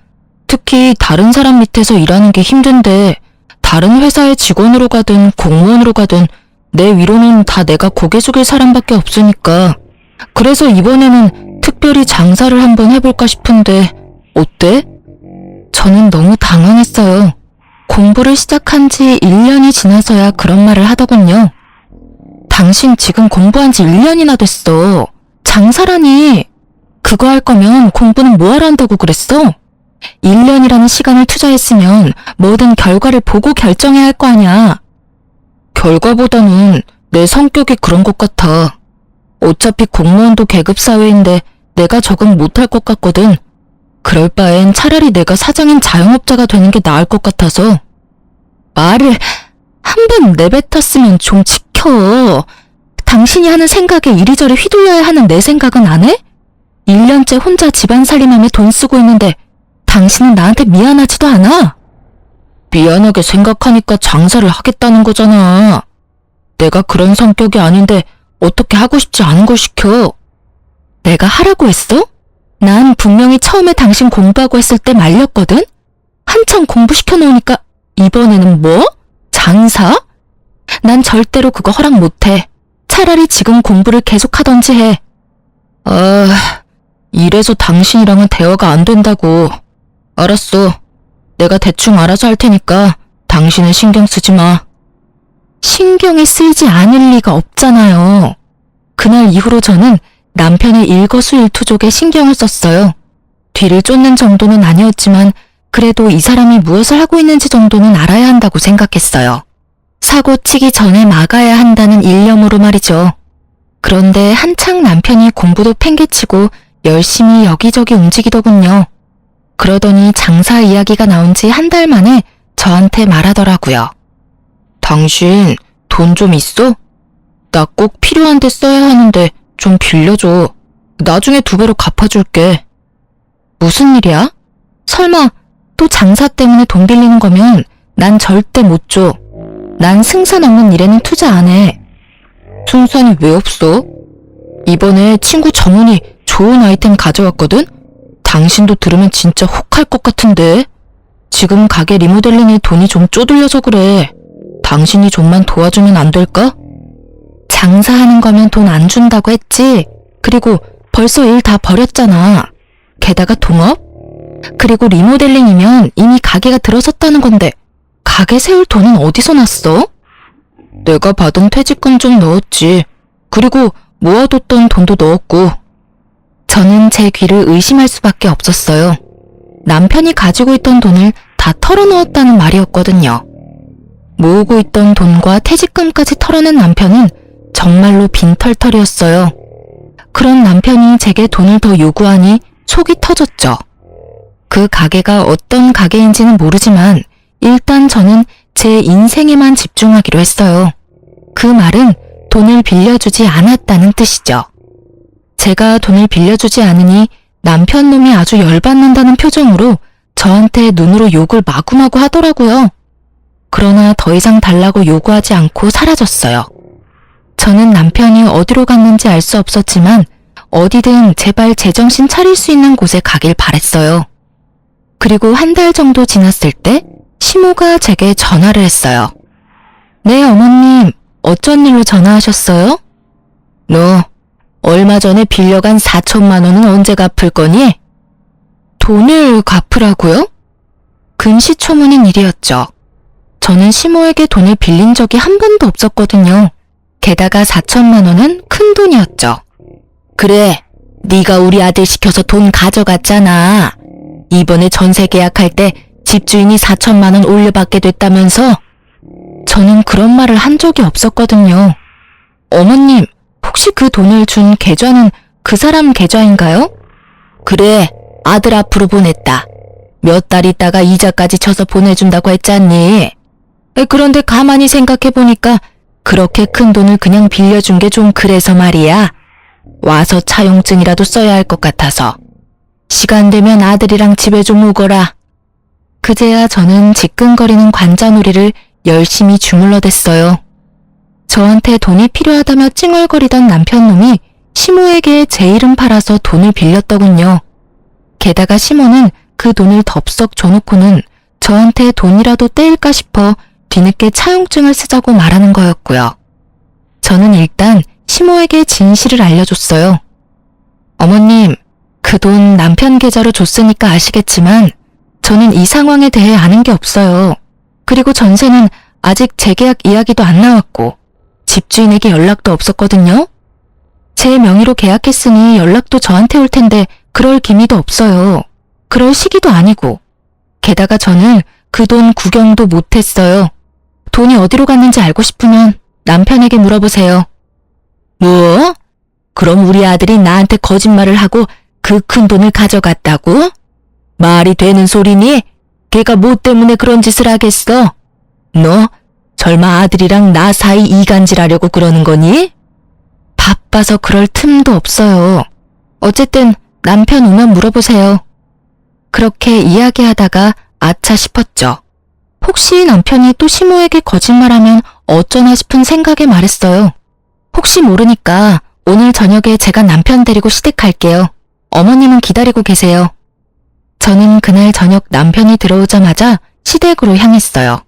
특히 다른 사람 밑에서 일하는 게 힘든데 다른 회사의 직원으로 가든 공무원으로 가든 내 위로는 다 내가 고개 숙일 사람밖에 없으니까. 그래서 이번에는 특별히 장사를 한번 해볼까 싶은데 어때? 저는 너무 당황했어요. 공부를 시작한 지 1년이 지나서야 그런 말을 하더군요. 당신 지금 공부한 지 1년이나 됐어. 장사라니. 그거 할 거면 공부는 뭐하러 한다고 그랬어? 1년이라는 시간을 투자했으면 뭐든 결과를 보고 결정해야 할 거 아니야. 결과보다는 내 성격이 그런 것 같아. 어차피 공무원도 계급사회인데 내가 적응 못할 것 같거든. 그럴 바엔 차라리 내가 사장인 자영업자가 되는 게 나을 것 같아서. 말을 한 번 내뱉었으면 좀 지켜. 당신이 하는 생각에 이리저리 휘둘려야 하는 내 생각은 안 해? 1년째 혼자 집안 살림하며 돈 쓰고 있는데 당신은 나한테 미안하지도 않아? 미안하게 생각하니까 장사를 하겠다는 거잖아. 내가 그런 성격이 아닌데 어떻게 하고 싶지 않은 걸 시켜. 내가 하라고 했어? 난 분명히 처음에 당신 공부하고 했을 때 말렸거든? 한참 공부시켜 놓으니까 이번에는 뭐? 장사? 난 절대로 그거 허락 못해. 차라리 지금 공부를 계속하던지 해. 이래서 당신이랑은 대화가 안 된다고. 알았어. 내가 대충 알아서 할 테니까 당신은 신경 쓰지 마. 신경이 쓰이지 않을 리가 없잖아요. 그날 이후로 저는 남편의 일거수일투족에 신경을 썼어요. 뒤를 쫓는 정도는 아니었지만 그래도 이 사람이 무엇을 하고 있는지 정도는 알아야 한다고 생각했어요. 사고 치기 전에 막아야 한다는 일념으로 말이죠. 그런데 한창 남편이 공부도 팽개치고 열심히 여기저기 움직이더군요. 그러더니 장사 이야기가 나온 지 한 달 만에 저한테 말하더라고요. 당신 돈 좀 있어? 나 꼭 필요한데 써야 하는데 좀 빌려줘. 나중에 2배로 갚아줄게. 무슨 일이야? 설마 또 장사 때문에 돈 빌리는 거면 난 절대 못 줘. 난 승산 없는 일에는 투자 안 해. 승산이 왜 없어? 이번에 친구 정훈이 좋은 아이템 가져왔거든? 당신도 들으면 진짜 혹할 것 같은데. 지금 가게 리모델링에 돈이 좀 쪼들려서 그래. 당신이 좀만 도와주면 안 될까? 장사하는 거면 돈 안 준다고 했지. 그리고 벌써 일 다 버렸잖아. 게다가 동업? 그리고 리모델링이면 이미 가게가 들어섰다는 건데 가게 세울 돈은 어디서 났어? 내가 받은 퇴직금 좀 넣었지. 그리고 모아뒀던 돈도 넣었고. 저는 제 귀를 의심할 수밖에 없었어요. 남편이 가지고 있던 돈을 다 털어넣었다는 말이었거든요. 모으고 있던 돈과 퇴직금까지 털어낸 남편은 정말로 빈털털이었어요. 그런 남편이 제게 돈을 더 요구하니 속이 터졌죠. 그 가게가 어떤 가게인지는 모르지만 일단 저는 제 인생에만 집중하기로 했어요. 그 말은 돈을 빌려주지 않았다는 뜻이죠. 제가 돈을 빌려주지 않으니 남편 놈이 아주 열받는다는 표정으로 저한테 눈으로 욕을 마구마구 하더라고요. 그러나 더 이상 달라고 요구하지 않고 사라졌어요. 저는 남편이 어디로 갔는지 알 수 없었지만 어디든 제발 제정신 차릴 수 있는 곳에 가길 바랬어요. 그리고 한 달 정도 지났을 때 시모가 제게 전화를 했어요. 네, 어머님. 어쩐 일로 전화하셨어요? 너 얼마 전에 빌려간 4천만 원은 언제 갚을 거니? 돈을 갚으라고요? 금시초문인 일이었죠. 저는 시모에게 돈을 빌린 적이 한 번도 없었거든요. 게다가 4천만 원은 큰 돈이었죠. 그래, 네가 우리 아들 시켜서 돈 가져갔잖아. 이번에 전세 계약할 때 집주인이 4천만 원 올려받게 됐다면서? 저는 그런 말을 한 적이 없었거든요. 어머님, 혹시 그 돈을 준 계좌는 그 사람 계좌인가요? 그래, 아들 앞으로 보냈다. 몇 달 있다가 이자까지 쳐서 보내준다고 했잖니. 그런데 가만히 생각해보니까 그렇게 큰 돈을 그냥 빌려준 게 좀 그래서 말이야. 와서 차용증이라도 써야 할 것 같아서. 시간 되면 아들이랑 집에 좀 오거라. 그제야 저는 지끈거리는 관자놀이를 열심히 주물러댔어요. 저한테 돈이 필요하다며 찡얼거리던 남편놈이 시모에게 제 이름 팔아서 돈을 빌렸더군요. 게다가 시모는 그 돈을 덥석 줘놓고는 저한테 돈이라도 떼일까 싶어 뒤늦게 차용증을 쓰자고 말하는 거였고요. 저는 일단 시모에게 진실을 알려줬어요. 어머님, 그 돈 남편 계좌로 줬으니까 아시겠지만 저는 이 상황에 대해 아는 게 없어요. 그리고 전세는 아직 재계약 이야기도 안 나왔고 집주인에게 연락도 없었거든요. 제 명의로 계약했으니 연락도 저한테 올 텐데 그럴 기미도 없어요. 그럴 시기도 아니고. 게다가 저는 그 돈 구경도 못했어요. 돈이 어디로 갔는지 알고 싶으면 남편에게 물어보세요. 뭐? 그럼 우리 아들이 나한테 거짓말을 하고 그 큰 돈을 가져갔다고? 말이 되는 소리니? 걔가 뭐 때문에 그런 짓을 하겠어? 너 설마 아들이랑 나 사이 이간질하려고 그러는 거니? 바빠서 그럴 틈도 없어요. 어쨌든 남편 오면 물어보세요. 그렇게 이야기하다가 아차 싶었죠. 혹시 남편이 또 시모에게 거짓말하면 어쩌나 싶은 생각에 말했어요. 혹시 모르니까 오늘 저녁에 제가 남편 데리고 시댁 갈게요. 어머님은 기다리고 계세요. 저는 그날 저녁 남편이 들어오자마자 시댁으로 향했어요.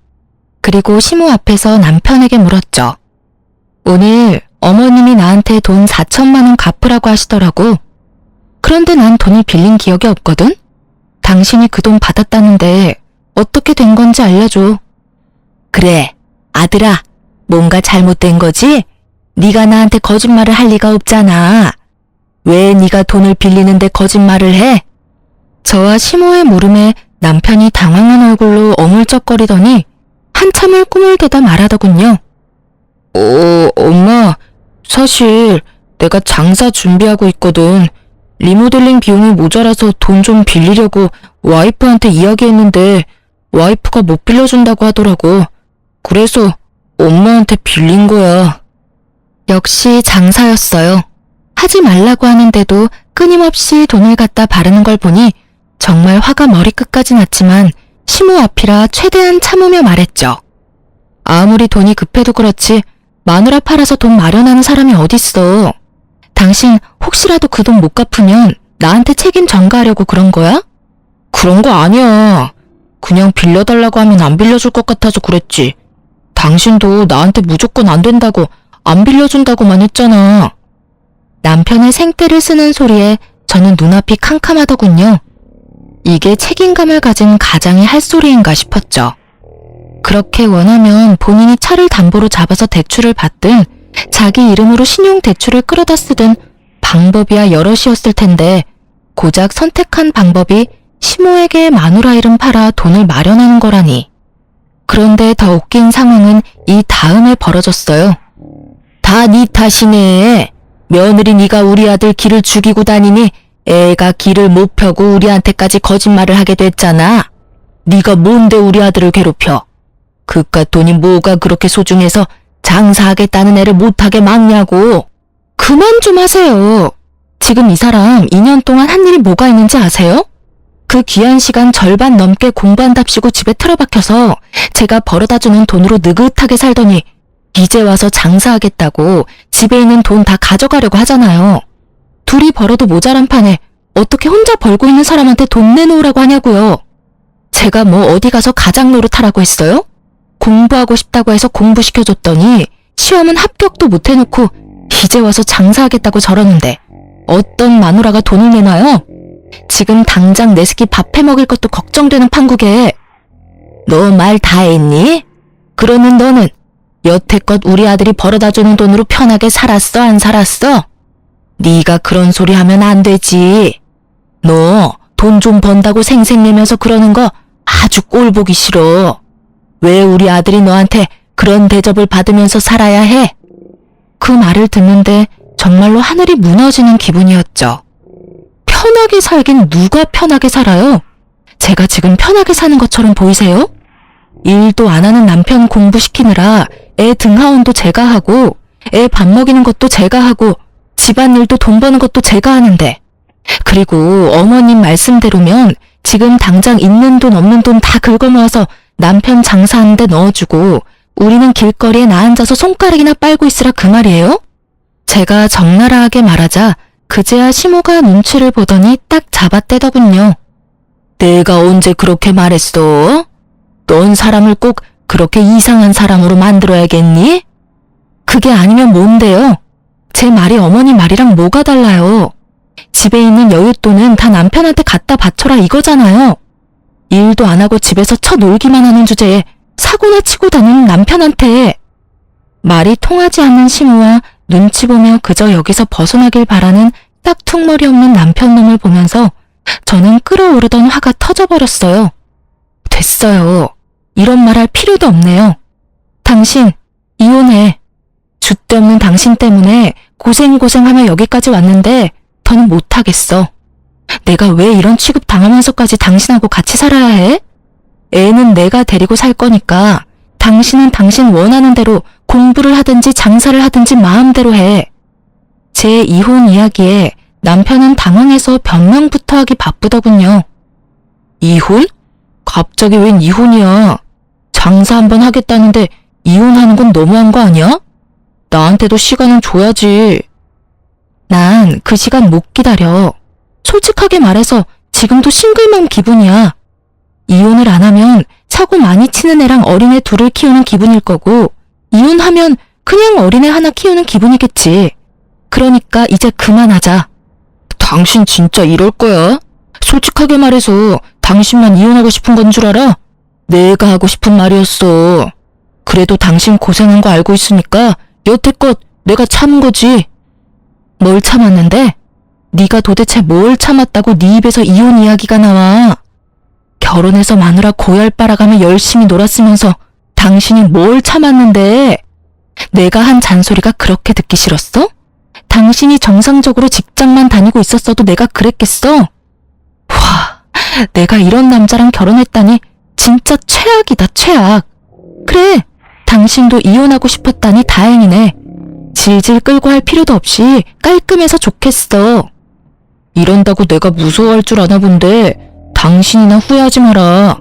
그리고 시모 앞에서 남편에게 물었죠. 오늘 어머님이 나한테 돈 4천만 원 갚으라고 하시더라고. 그런데 난 돈을 빌린 기억이 없거든? 당신이 그 돈 받았다는데 어떻게 된 건지 알려줘. 그래, 아들아, 뭔가 잘못된 거지? 네가 나한테 거짓말을 할 리가 없잖아. 왜 네가 돈을 빌리는데 거짓말을 해? 저와 시모의 물음에 남편이 당황한 얼굴로 어물쩍거리더니 한참을 꿈을 대다 말하더군요. 엄마, 사실 내가 장사 준비하고 있거든. 리모델링 비용이 모자라서 돈 좀 빌리려고 와이프한테 이야기했는데 와이프가 못 빌려준다고 하더라고. 그래서 엄마한테 빌린 거야. 역시 장사였어요. 하지 말라고 하는데도 끊임없이 돈을 갖다 바르는 걸 보니 정말 화가 머리끝까지 났지만 시모 앞이라 최대한 참으며 말했죠. 아무리 돈이 급해도 그렇지 마누라 팔아서 돈 마련하는 사람이 어딨어. 당신 혹시라도 그 돈 못 갚으면 나한테 책임 전가하려고 그런 거야? 그런 거 아니야. 그냥 빌려달라고 하면 안 빌려줄 것 같아서 그랬지. 당신도 나한테 무조건 안 된다고 안 빌려준다고만 했잖아. 남편의 생떼를 쓰는 소리에 저는 눈앞이 캄캄하더군요. 이게 책임감을 가진 가장이 할 소리인가 싶었죠. 그렇게 원하면 본인이 차를 담보로 잡아서 대출을 받든 자기 이름으로 신용대출을 끌어다 쓰든 방법이야 여럿이었을 텐데 고작 선택한 방법이 시모에게 마누라 이름 팔아 돈을 마련하는 거라니. 그런데 더 웃긴 상황은 이 다음에 벌어졌어요. 다 네 탓이네. 며느리 네가 우리 아들 길을 죽이고 다니니 애가 길을 못 펴고 우리한테까지 거짓말을 하게 됐잖아. 네가 뭔데 우리 아들을 괴롭혀? 그깟 돈이 뭐가 그렇게 소중해서 장사하겠다는 애를 못하게 막냐고. 그만 좀 하세요. 지금 이 사람 2년 동안 한 일이 뭐가 있는지 아세요? 그 귀한 시간 절반 넘게 공부한답시고 집에 틀어박혀서 제가 벌어다주는 돈으로 느긋하게 살더니 이제 와서 장사하겠다고 집에 있는 돈 다 가져가려고 하잖아요. 둘이 벌어도 모자란 판에 어떻게 혼자 벌고 있는 사람한테 돈 내놓으라고 하냐고요. 제가 뭐 어디 가서 가장 노릇하라고 했어요? 공부하고 싶다고 해서 공부시켜줬더니 시험은 합격도 못 해놓고 이제 와서 장사하겠다고 저러는데 어떤 마누라가 돈을 내놔요? 지금 당장 내 새끼 밥 해먹일 것도 걱정되는 판국에. 너 말 다 했니? 그러는 너는 여태껏 우리 아들이 벌어다주는 돈으로 편하게 살았어, 안 살았어? 네가 그런 소리 하면 안 되지. 너 돈 좀 번다고 생색내면서 그러는 거 아주 꼴 보기 싫어. 왜 우리 아들이 너한테 그런 대접을 받으면서 살아야 해? 그 말을 듣는데 정말로 하늘이 무너지는 기분이었죠. 편하게 살긴 누가 편하게 살아요? 제가 지금 편하게 사는 것처럼 보이세요? 일도 안 하는 남편 공부시키느라 애 등하원도 제가 하고 애 밥 먹이는 것도 제가 하고 집안일도 돈 버는 것도 제가 하는데, 그리고 어머님 말씀대로면 지금 당장 있는 돈 없는 돈 다 긁어모아서 남편 장사하는 데 넣어주고 우리는 길거리에 나앉아서 손가락이나 빨고 있으라 그 말이에요? 제가 적나라하게 말하자 그제야 시모가 눈치를 보더니 딱 잡아떼더군요. 내가 언제 그렇게 말했어? 넌 사람을 꼭 그렇게 이상한 사람으로 만들어야겠니? 그게 아니면 뭔데요? 제 말이 어머니 말이랑 뭐가 달라요? 집에 있는 여윳돈은 다 남편한테 갖다 바쳐라 이거잖아요. 일도 안 하고 집에서 쳐놀기만 하는 주제에 사고나 치고 다니는 남편한테. 말이 통하지 않는 시모와 눈치 보며 그저 여기서 벗어나길 바라는 싹퉁머리 없는 남편 놈을 보면서 저는 끓어오르던 화가 터져버렸어요. 됐어요. 이런 말 할 필요도 없네요. 당신 이혼해. 줏대 없는 당신 때문에 고생하며 여기까지 왔는데 더는 못하겠어. 내가 왜 이런 취급 당하면서까지 당신하고 같이 살아야 해? 애는 내가 데리고 살 거니까 당신은 당신 원하는 대로 공부를 하든지 장사를 하든지 마음대로 해. 제 이혼 이야기에 남편은 당황해서 변명부터 하기 바쁘더군요. 이혼? 갑자기 웬 이혼이야? 장사 한번 하겠다는데 이혼하는 건 너무한 거 아니야? 나한테도 시간은 줘야지. 난 그 시간 못 기다려. 솔직하게 말해서 지금도 싱글맘 기분이야. 이혼을 안 하면 사고 많이 치는 애랑 어린애 둘을 키우는 기분일 거고, 이혼하면 그냥 어린애 하나 키우는 기분이겠지. 그러니까 이제 그만하자. 당신 진짜 이럴 거야? 솔직하게 말해서 당신만 이혼하고 싶은 건 줄 알아? 내가 하고 싶은 말이었어. 그래도 당신 고생한 거 알고 있으니까 여태껏 내가 참은 거지. 뭘 참았는데? 네가 도대체 뭘 참았다고 네 입에서 이혼 이야기가 나와. 결혼해서 마누라 고열 빨아가며 열심히 놀았으면서 당신이 뭘 참았는데? 내가 한 잔소리가 그렇게 듣기 싫었어? 당신이 정상적으로 직장만 다니고 있었어도 내가 그랬겠어? 와, 내가 이런 남자랑 결혼했다니 진짜 최악이다, 최악. 그래, 당신도 이혼하고 싶었다니 다행이네. 질질 끌고 할 필요도 없이 깔끔해서 좋겠어. 이런다고 내가 무서워할 줄 아나 본데 당신이나 후회하지 마라.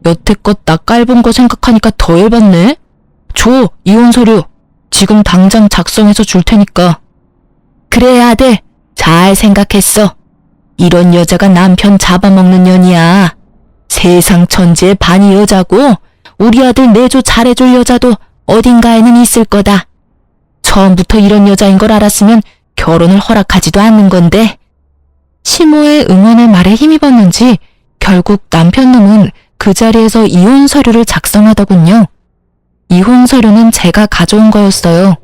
여태껏 나 깔본 거 생각하니까 더 열받네. 줘, 이혼 서류. 지금 당장 작성해서 줄 테니까. 그래, 아들. 잘 생각했어. 이런 여자가 남편 잡아먹는 년이야. 세상 천지의 반이 여자고 우리 아들 내조 잘해줄 여자도 어딘가에는 있을 거다. 처음부터 이런 여자인 걸 알았으면 결혼을 허락하지도 않는 건데. 시모의 응원의 말에 힘입었는지 결국 남편 놈은 그 자리에서 이혼 서류를 작성하더군요. 이혼 서류는 제가 가져온 거였어요.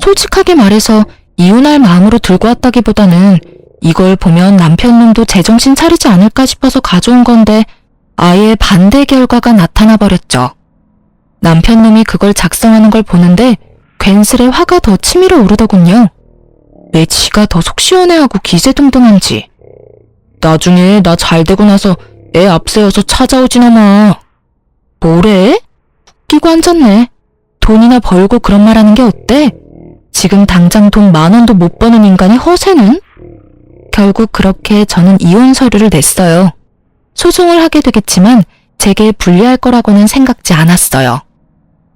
솔직하게 말해서 이혼할 마음으로 들고 왔다기보다는 이걸 보면 남편 놈도 제정신 차리지 않을까 싶어서 가져온 건데 아예 반대 결과가 나타나 버렸죠. 남편 놈이 그걸 작성하는 걸 보는데 괜스레 화가 더 치밀어 오르더군요. 왜 지가 더 속 시원해하고 기세등등한지. 나중에 나 잘되고 나서 애 앞세워서 찾아오지나 마. 뭐래? 웃기고 앉았네. 돈이나 벌고 그런 말 하는 게 어때? 지금 당장 돈 10,000원도 못 버는 인간이 허세는? 결국 그렇게 저는 이혼 서류를 냈어요. 소송을 하게 되겠지만 제게 불리할 거라고는 생각지 않았어요.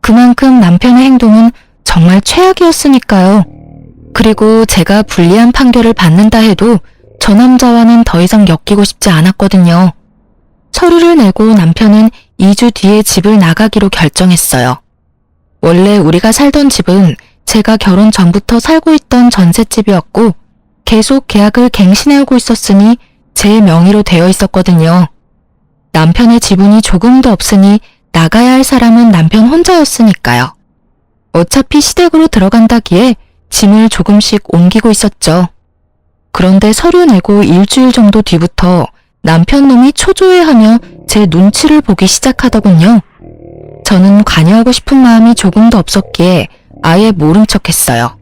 그만큼 남편의 행동은 정말 최악이었으니까요. 그리고 제가 불리한 판결을 받는다 해도 저 남자와는 더 이상 엮이고 싶지 않았거든요. 서류를 내고 남편은 2주 뒤에 집을 나가기로 결정했어요. 원래 우리가 살던 집은 제가 결혼 전부터 살고 있던 전셋집이었고 계속 계약을 갱신해오고 있었으니 제 명의로 되어 있었거든요. 남편의 지분이 조금도 없으니 나가야 할 사람은 남편 혼자였으니까요. 어차피 시댁으로 들어간다기에 짐을 조금씩 옮기고 있었죠. 그런데 서류 내고 일주일 정도 뒤부터 남편 놈이 초조해하며 제 눈치를 보기 시작하더군요. 저는 관여하고 싶은 마음이 조금도 없었기에 아예 모른 척했어요.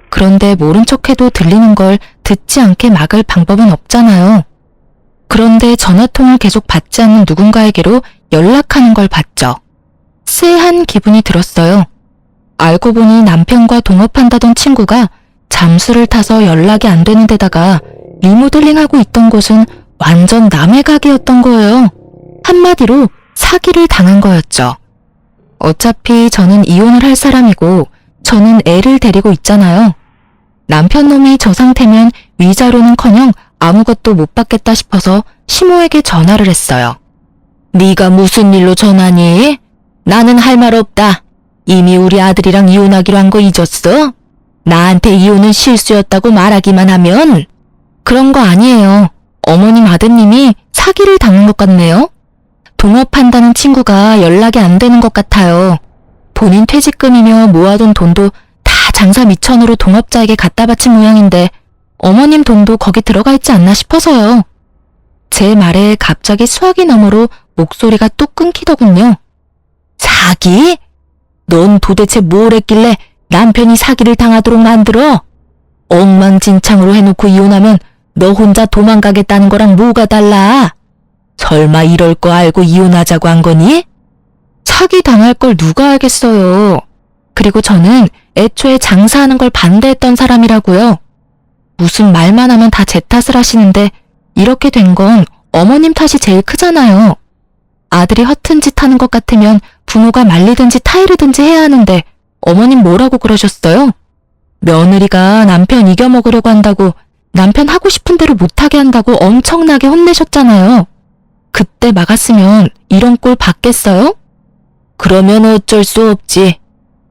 그런데 모른 척해도 들리는 걸 듣지 않게 막을 방법은 없잖아요. 그런데 전화통을 계속 받지 않는 누군가에게로 연락하는 걸 봤죠. 쎄한 기분이 들었어요. 알고 보니 남편과 동업한다던 친구가 잠수를 타서 연락이 안 되는 데다가 리모델링하고 있던 곳은 완전 남의 가게였던 거예요. 한마디로 사기를 당한 거였죠. 어차피 저는 이혼을 할 사람이고 저는 애를 데리고 있잖아요. 남편 놈이 저 상태면 위자료는커녕 아무것도 못 받겠다 싶어서 시모에게 전화를 했어요. 네가 무슨 일로 전화니? 나는 할 말 없다. 이미 우리 아들이랑 이혼하기로 한 거 잊었어? 나한테 이혼은 실수였다고 말하기만 하면. 그런 거 아니에요. 어머님 아드님이 사기를 당한 것 같네요. 동업한다는 친구가 연락이 안 되는 것 같아요. 본인 퇴직금이며 모아둔 돈도 다 장사 미천으로 동업자에게 갖다 바친 모양인데 어머님 돈도 거기 들어가 있지 않나 싶어서요. 제 말에 갑자기 수화기 너머로 목소리가 뚝 끊기더군요. 사기? 넌 도대체 뭘 했길래 남편이 사기를 당하도록 만들어? 엉망진창으로 해놓고 이혼하면 너 혼자 도망가겠다는 거랑 뭐가 달라? 설마 이럴 거 알고 이혼하자고 한 거니? 사기 당할 걸 누가 알겠어요. 그리고 저는 애초에 장사하는 걸 반대했던 사람이라고요. 무슨 말만 하면 다 제 탓을 하시는데 이렇게 된 건 어머님 탓이 제일 크잖아요. 아들이 허튼 짓 하는 것 같으면 부모가 말리든지 타이르든지 해야 하는데 어머님 뭐라고 그러셨어요? 며느리가 남편 이겨먹으려고 한다고 남편 하고 싶은 대로 못하게 한다고 엄청나게 혼내셨잖아요. 그때 막았으면 이런 꼴 받겠어요? 그러면 어쩔 수 없지.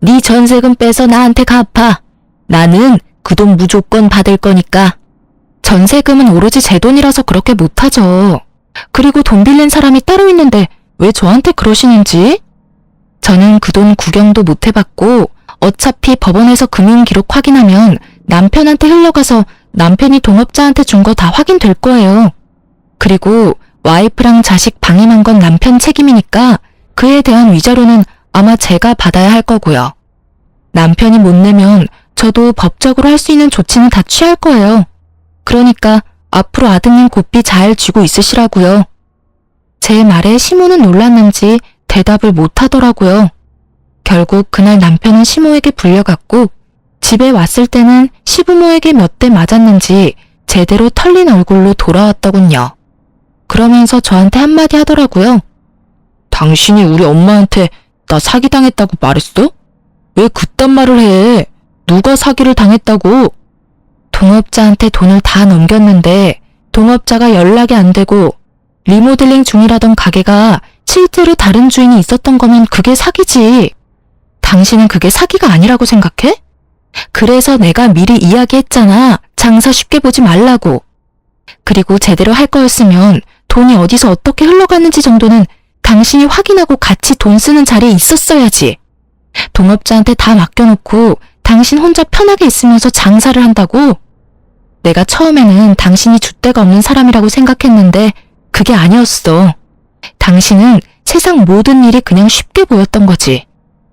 네 전세금 빼서 나한테 갚아. 나는 그 돈 무조건 받을 거니까. 전세금은 오로지 제 돈이라서 그렇게 못하죠. 그리고 돈 빌린 사람이 따로 있는데 왜 저한테 그러시는지? 저는 그 돈 구경도 못 해봤고 어차피 법원에서 금융 기록 확인하면 남편한테 흘러가서 남편이 동업자한테 준 거 다 확인될 거예요. 그리고 와이프랑 자식 방임한 건 남편 책임이니까 그에 대한 위자료는 아마 제가 받아야 할 거고요. 남편이 못 내면 저도 법적으로 할 수 있는 조치는 다 취할 거예요. 그러니까 앞으로 아드님 고삐 잘 쥐고 있으시라고요. 제 말에 시모는 놀랐는지 대답을 못 하더라고요. 결국 그날 남편은 시모에게 불려갔고 집에 왔을 때는 시부모에게 몇 대 맞았는지 제대로 털린 얼굴로 돌아왔더군요. 그러면서 저한테 한마디 하더라고요. 당신이 우리 엄마한테 나 사기당했다고 말했어? 왜 그딴 말을 해? 누가 사기를 당했다고? 동업자한테 돈을 다 넘겼는데 동업자가 연락이 안 되고 리모델링 중이라던 가게가 실제로 다른 주인이 있었던 거면 그게 사기지. 당신은 그게 사기가 아니라고 생각해? 그래서 내가 미리 이야기했잖아. 장사 쉽게 보지 말라고. 그리고 제대로 할 거였으면 돈이 어디서 어떻게 흘러갔는지 정도는 당신이 확인하고 같이 돈 쓰는 자리에 있었어야지. 동업자한테 다 맡겨놓고 당신 혼자 편하게 있으면서 장사를 한다고? 내가 처음에는 당신이 줏대가 없는 사람이라고 생각했는데 그게 아니었어. 당신은 세상 모든 일이 그냥 쉽게 보였던 거지.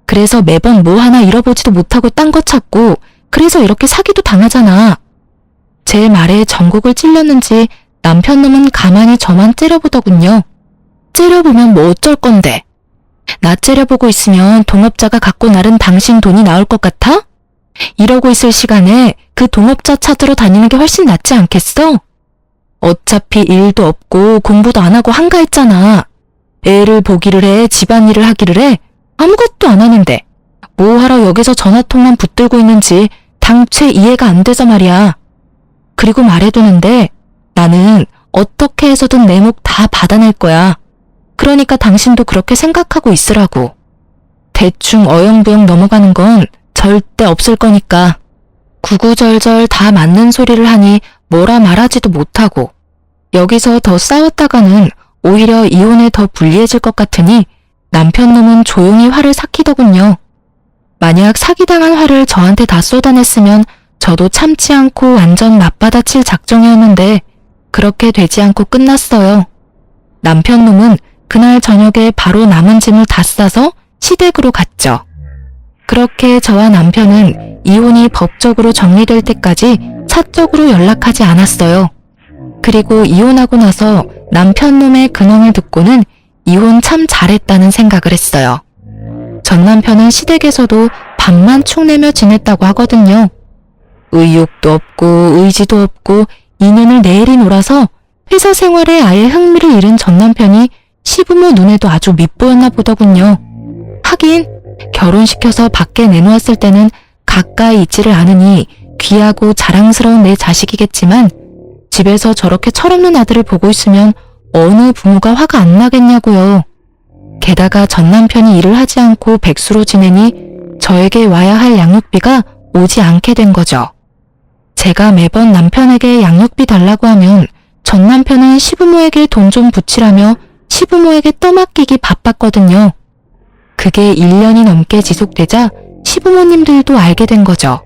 그래서 매번 뭐 하나 잃어보지도 못하고 딴 거 찾고 그래서 이렇게 사기도 당하잖아. 제 말에 전곡을 찔렸는지 남편 놈은 가만히 저만 째려보더군요. 째려보면 뭐 어쩔 건데. 나 째려보고 있으면 동업자가 갖고 나른 당신 돈이 나올 것 같아? 이러고 있을 시간에 그 동업자 찾으러 다니는 게 훨씬 낫지 않겠어? 어차피 일도 없고 공부도 안 하고 한가했잖아. 애를 보기를 해, 집안일을 하기를 해. 아무것도 안 하는데 뭐 하러 여기서 전화통만 붙들고 있는지 당최 이해가 안 돼서 말이야. 그리고 말해두는데 나는 어떻게 해서든 내 목 다 받아낼 거야. 그러니까 당신도 그렇게 생각하고 있으라고. 대충 어영부영 넘어가는 건 절대 없을 거니까. 구구절절 다 맞는 소리를 하니 뭐라 말하지도 못하고 여기서 더 싸웠다가는 오히려 이혼에 더 불리해질 것 같으니 남편 놈은 조용히 화를 삭히더군요. 만약 사기당한 화를 저한테 다 쏟아냈으면 저도 참지 않고 완전 맞받아칠 작정이었는데 그렇게 되지 않고 끝났어요. 남편 놈은 그날 저녁에 바로 남은 짐을 다 싸서 시댁으로 갔죠. 그렇게 저와 남편은 이혼이 법적으로 정리될 때까지 사적으로 연락하지 않았어요. 그리고 이혼하고 나서 남편 놈의 근황을 듣고는 이혼 참 잘했다는 생각을 했어요. 전 남편은 시댁에서도 밥만 축내며 지냈다고 하거든요. 의욕도 없고 의지도 없고 2년을 내일이 놀아서 회사 생활에 아예 흥미를 잃은 전 남편이 시부모 눈에도 아주 밉보였나 보더군요. 하긴 결혼시켜서 밖에 내놓았을 때는 가까이 있지를 않으니 귀하고 자랑스러운 내 자식이겠지만 집에서 저렇게 철없는 아들을 보고 있으면 어느 부모가 화가 안 나겠냐고요. 게다가 전 남편이 일을 하지 않고 백수로 지내니 저에게 와야 할 양육비가 오지 않게 된 거죠. 제가 매번 남편에게 양육비 달라고 하면 전 남편은 시부모에게 돈 좀 붙이라며 시부모에게 떠맡기기 바빴거든요. 그게 1년이 넘게 지속되자 시부모님들도 알게 된 거죠.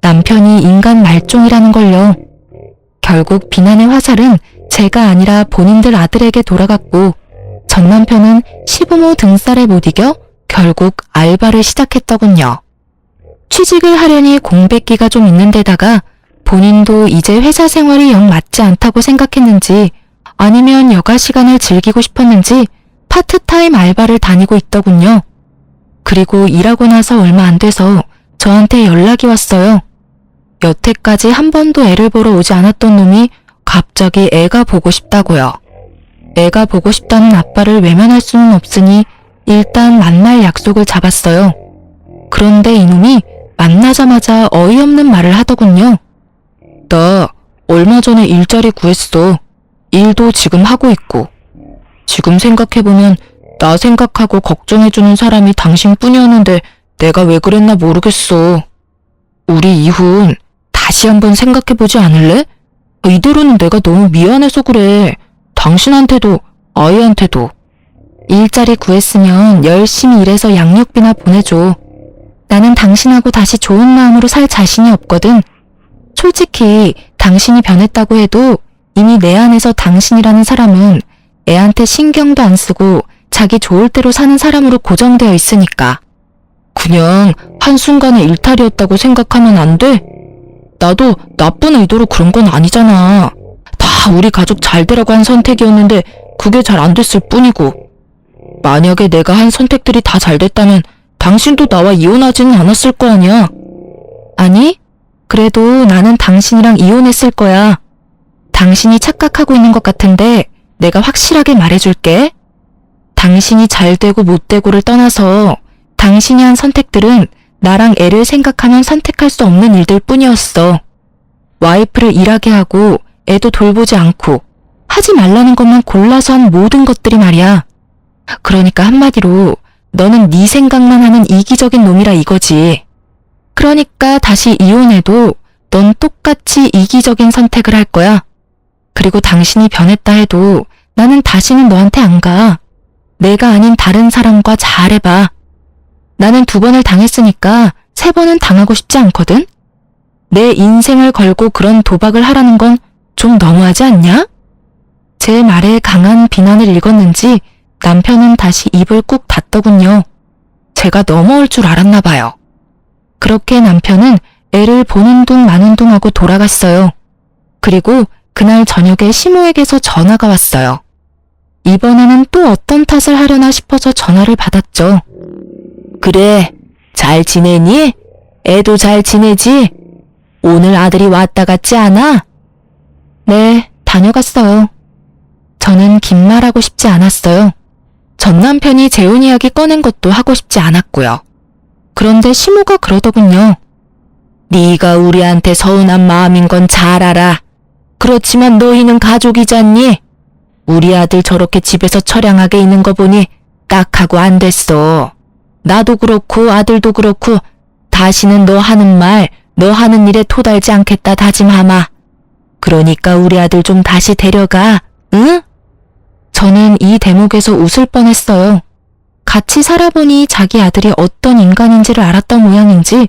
남편이 인간 말종이라는 걸요. 결국 비난의 화살은 제가 아니라 본인들 아들에게 돌아갔고 전 남편은 시부모 등살에 못 이겨 결국 알바를 시작했더군요. 취직을 하려니 공백기가 좀 있는 데다가 본인도 이제 회사 생활이 영 맞지 않다고 생각했는지 아니면 여가 시간을 즐기고 싶었는지 파트타임 알바를 다니고 있더군요. 그리고 일하고 나서 얼마 안 돼서 저한테 연락이 왔어요. 여태까지 한 번도 애를 보러 오지 않았던 놈이 갑자기 애가 보고 싶다고요. 애가 보고 싶다는 아빠를 외면할 수는 없으니 일단 만날 약속을 잡았어요. 그런데 이놈이 만나자마자 어이없는 말을 하더군요. 나 얼마 전에 일자리 구했어. 일도 지금 하고 있고. 지금 생각해보면 나 생각하고 걱정해주는 사람이 당신뿐이었는데 내가 왜 그랬나 모르겠어. 우리 이혼 다시 한번 생각해보지 않을래? 이대로는 내가 너무 미안해서 그래. 당신한테도 아이한테도. 일자리 구했으면 열심히 일해서 양육비나 보내줘. 나는 당신하고 다시 좋은 마음으로 살 자신이 없거든. 솔직히 당신이 변했다고 해도 이미 내 안에서 당신이라는 사람은 애한테 신경도 안 쓰고 자기 좋을 대로 사는 사람으로 고정되어 있으니까. 그냥 한순간의 일탈이었다고 생각하면 안 돼? 나도 나쁜 의도로 그런 건 아니잖아. 다 우리 가족 잘 되라고 한 선택이었는데 그게 잘 안 됐을 뿐이고. 만약에 내가 한 선택들이 다 잘 됐다면 당신도 나와 이혼하지는 않았을 거 아니야. 아니, 그래도 나는 당신이랑 이혼했을 거야. 당신이 착각하고 있는 것 같은데 내가 확실하게 말해줄게. 당신이 잘 되고 못 되고를 떠나서 당신이 한 선택들은 나랑 애를 생각하면 선택할 수 없는 일들 뿐이었어. 와이프를 일하게 하고 애도 돌보지 않고 하지 말라는 것만 골라서 한 모든 것들이 말이야. 그러니까 한마디로 너는 네 생각만 하는 이기적인 놈이라 이거지. 그러니까 다시 이혼해도 넌 똑같이 이기적인 선택을 할 거야. 그리고 당신이 변했다 해도 나는 다시는 너한테 안 가. 내가 아닌 다른 사람과 잘해봐. 나는 2번을 당했으니까 3번은 당하고 싶지 않거든? 내 인생을 걸고 그런 도박을 하라는 건 좀 너무하지 않냐? 제 말에 강한 비난을 읽었는지 남편은 다시 입을 꾹 닫더군요. 제가 넘어올 줄 알았나 봐요. 그렇게 남편은 애를 보는 둥 마는 둥 하고 돌아갔어요. 그리고 그날 저녁에 시모에게서 전화가 왔어요. 이번에는 또 어떤 탓을 하려나 싶어서 전화를 받았죠. 그래, 잘 지내니? 애도 잘 지내지? 오늘 아들이 왔다 갔지 않아? 네, 다녀갔어요. 저는 긴 말하고 싶지 않았어요. 전 남편이 재혼 이야기 꺼낸 것도 하고 싶지 않았고요. 그런데 시모가 그러더군요. 네가 우리한테 서운한 마음인 건 잘 알아. 그렇지만 너희는 가족이잖니? 우리 아들 저렇게 집에서 처량하게 있는 거 보니 딱 하고 안 됐어. 나도 그렇고 아들도 그렇고 다시는 너 하는 말, 너 하는 일에 토달지 않겠다 다짐하마. 그러니까 우리 아들 좀 다시 데려가, 응? 저는 이 대목에서 웃을 뻔했어요. 같이 살아보니 자기 아들이 어떤 인간인지를 알았던 모양인지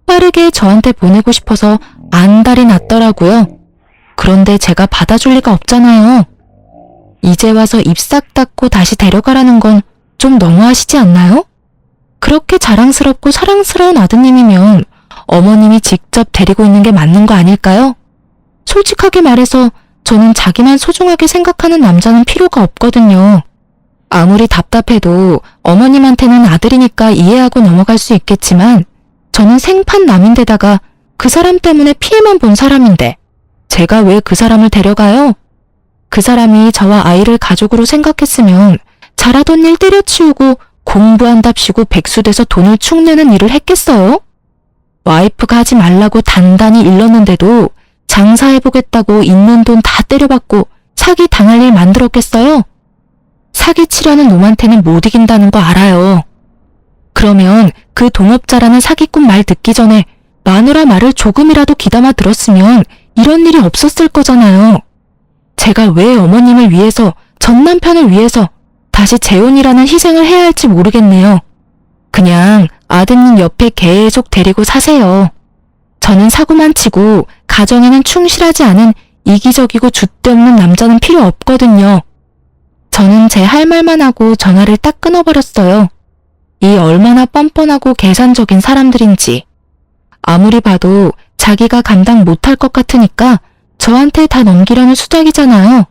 빠르게 저한테 보내고 싶어서 안달이 났더라고요. 그런데 제가 받아줄 리가 없잖아요. 이제 와서 입 싹 닫고 다시 데려가라는 건 좀 너무하시지 않나요? 그렇게 자랑스럽고 사랑스러운 아드님이면 어머님이 직접 데리고 있는 게 맞는 거 아닐까요? 솔직하게 말해서 저는 자기만 소중하게 생각하는 남자는 필요가 없거든요. 아무리 답답해도 어머님한테는 아들이니까 이해하고 넘어갈 수 있겠지만 저는 생판 남인데다가 그 사람 때문에 피해만 본 사람인데 제가 왜 그 사람을 데려가요? 그 사람이 저와 아이를 가족으로 생각했으면 잘하던 일 때려치우고 공부한답시고 백수돼서 돈을 축 내는 일을 했겠어요? 와이프가 하지 말라고 단단히 일렀는데도 장사해보겠다고 있는 돈 다 때려받고 사기 당할 일 만들었겠어요? 사기치려는 놈한테는 못 이긴다는 거 알아요. 그러면 그 동업자라는 사기꾼 말 듣기 전에 마누라 말을 조금이라도 귀담아 들었으면 이런 일이 없었을 거잖아요. 제가 왜 어머님을 위해서, 전 남편을 위해서 다시 재혼이라는 희생을 해야 할지 모르겠네요. 그냥 아드님 옆에 계속 데리고 사세요. 저는 사고만 치고 가정에는 충실하지 않은 이기적이고 줏대없는 남자는 필요 없거든요. 저는 제 할 말만 하고 전화를 딱 끊어버렸어요. 이 얼마나 뻔뻔하고 계산적인 사람들인지. 아무리 봐도 자기가 감당 못할 것 같으니까 저한테 다 넘기려는 수작이잖아요.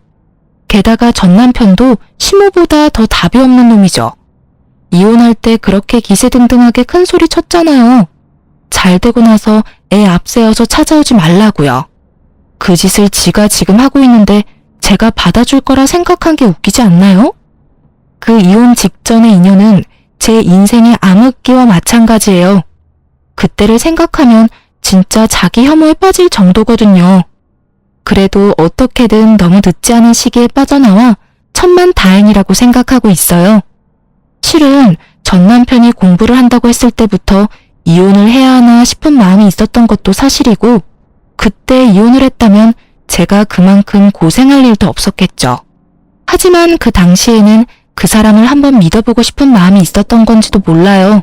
게다가 전 남편도 시모보다 더 답이 없는 놈이죠. 이혼할 때 그렇게 기세등등하게 큰 소리 쳤잖아요. 잘 되고 나서 애 앞세워서 찾아오지 말라고요. 그 짓을 지가 지금 하고 있는데 제가 받아줄 거라 생각한 게 웃기지 않나요? 그 이혼 직전의 인연은 제 인생의 암흑기와 마찬가지예요. 그때를 생각하면 진짜 자기 혐오에 빠질 정도거든요. 그래도 어떻게든 너무 늦지 않은 시기에 빠져나와 천만다행이라고 생각하고 있어요. 실은 전 남편이 공부를 한다고 했을 때부터 이혼을 해야 하나 싶은 마음이 있었던 것도 사실이고 그때 이혼을 했다면 제가 그만큼 고생할 일도 없었겠죠. 하지만 그 당시에는 그 사람을 한번 믿어보고 싶은 마음이 있었던 건지도 몰라요.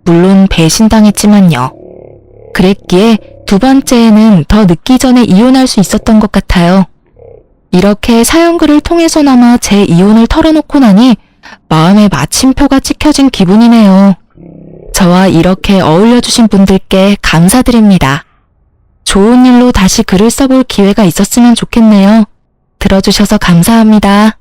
물론 배신당했지만요. 그랬기에 두 번째에는 더 늦기 전에 이혼할 수 있었던 것 같아요. 이렇게 사연글을 통해서나마 제 이혼을 털어놓고 나니 마음에 마침표가 찍혀진 기분이네요. 저와 이렇게 어울려주신 분들께 감사드립니다. 좋은 일로 다시 글을 써볼 기회가 있었으면 좋겠네요. 들어주셔서 감사합니다.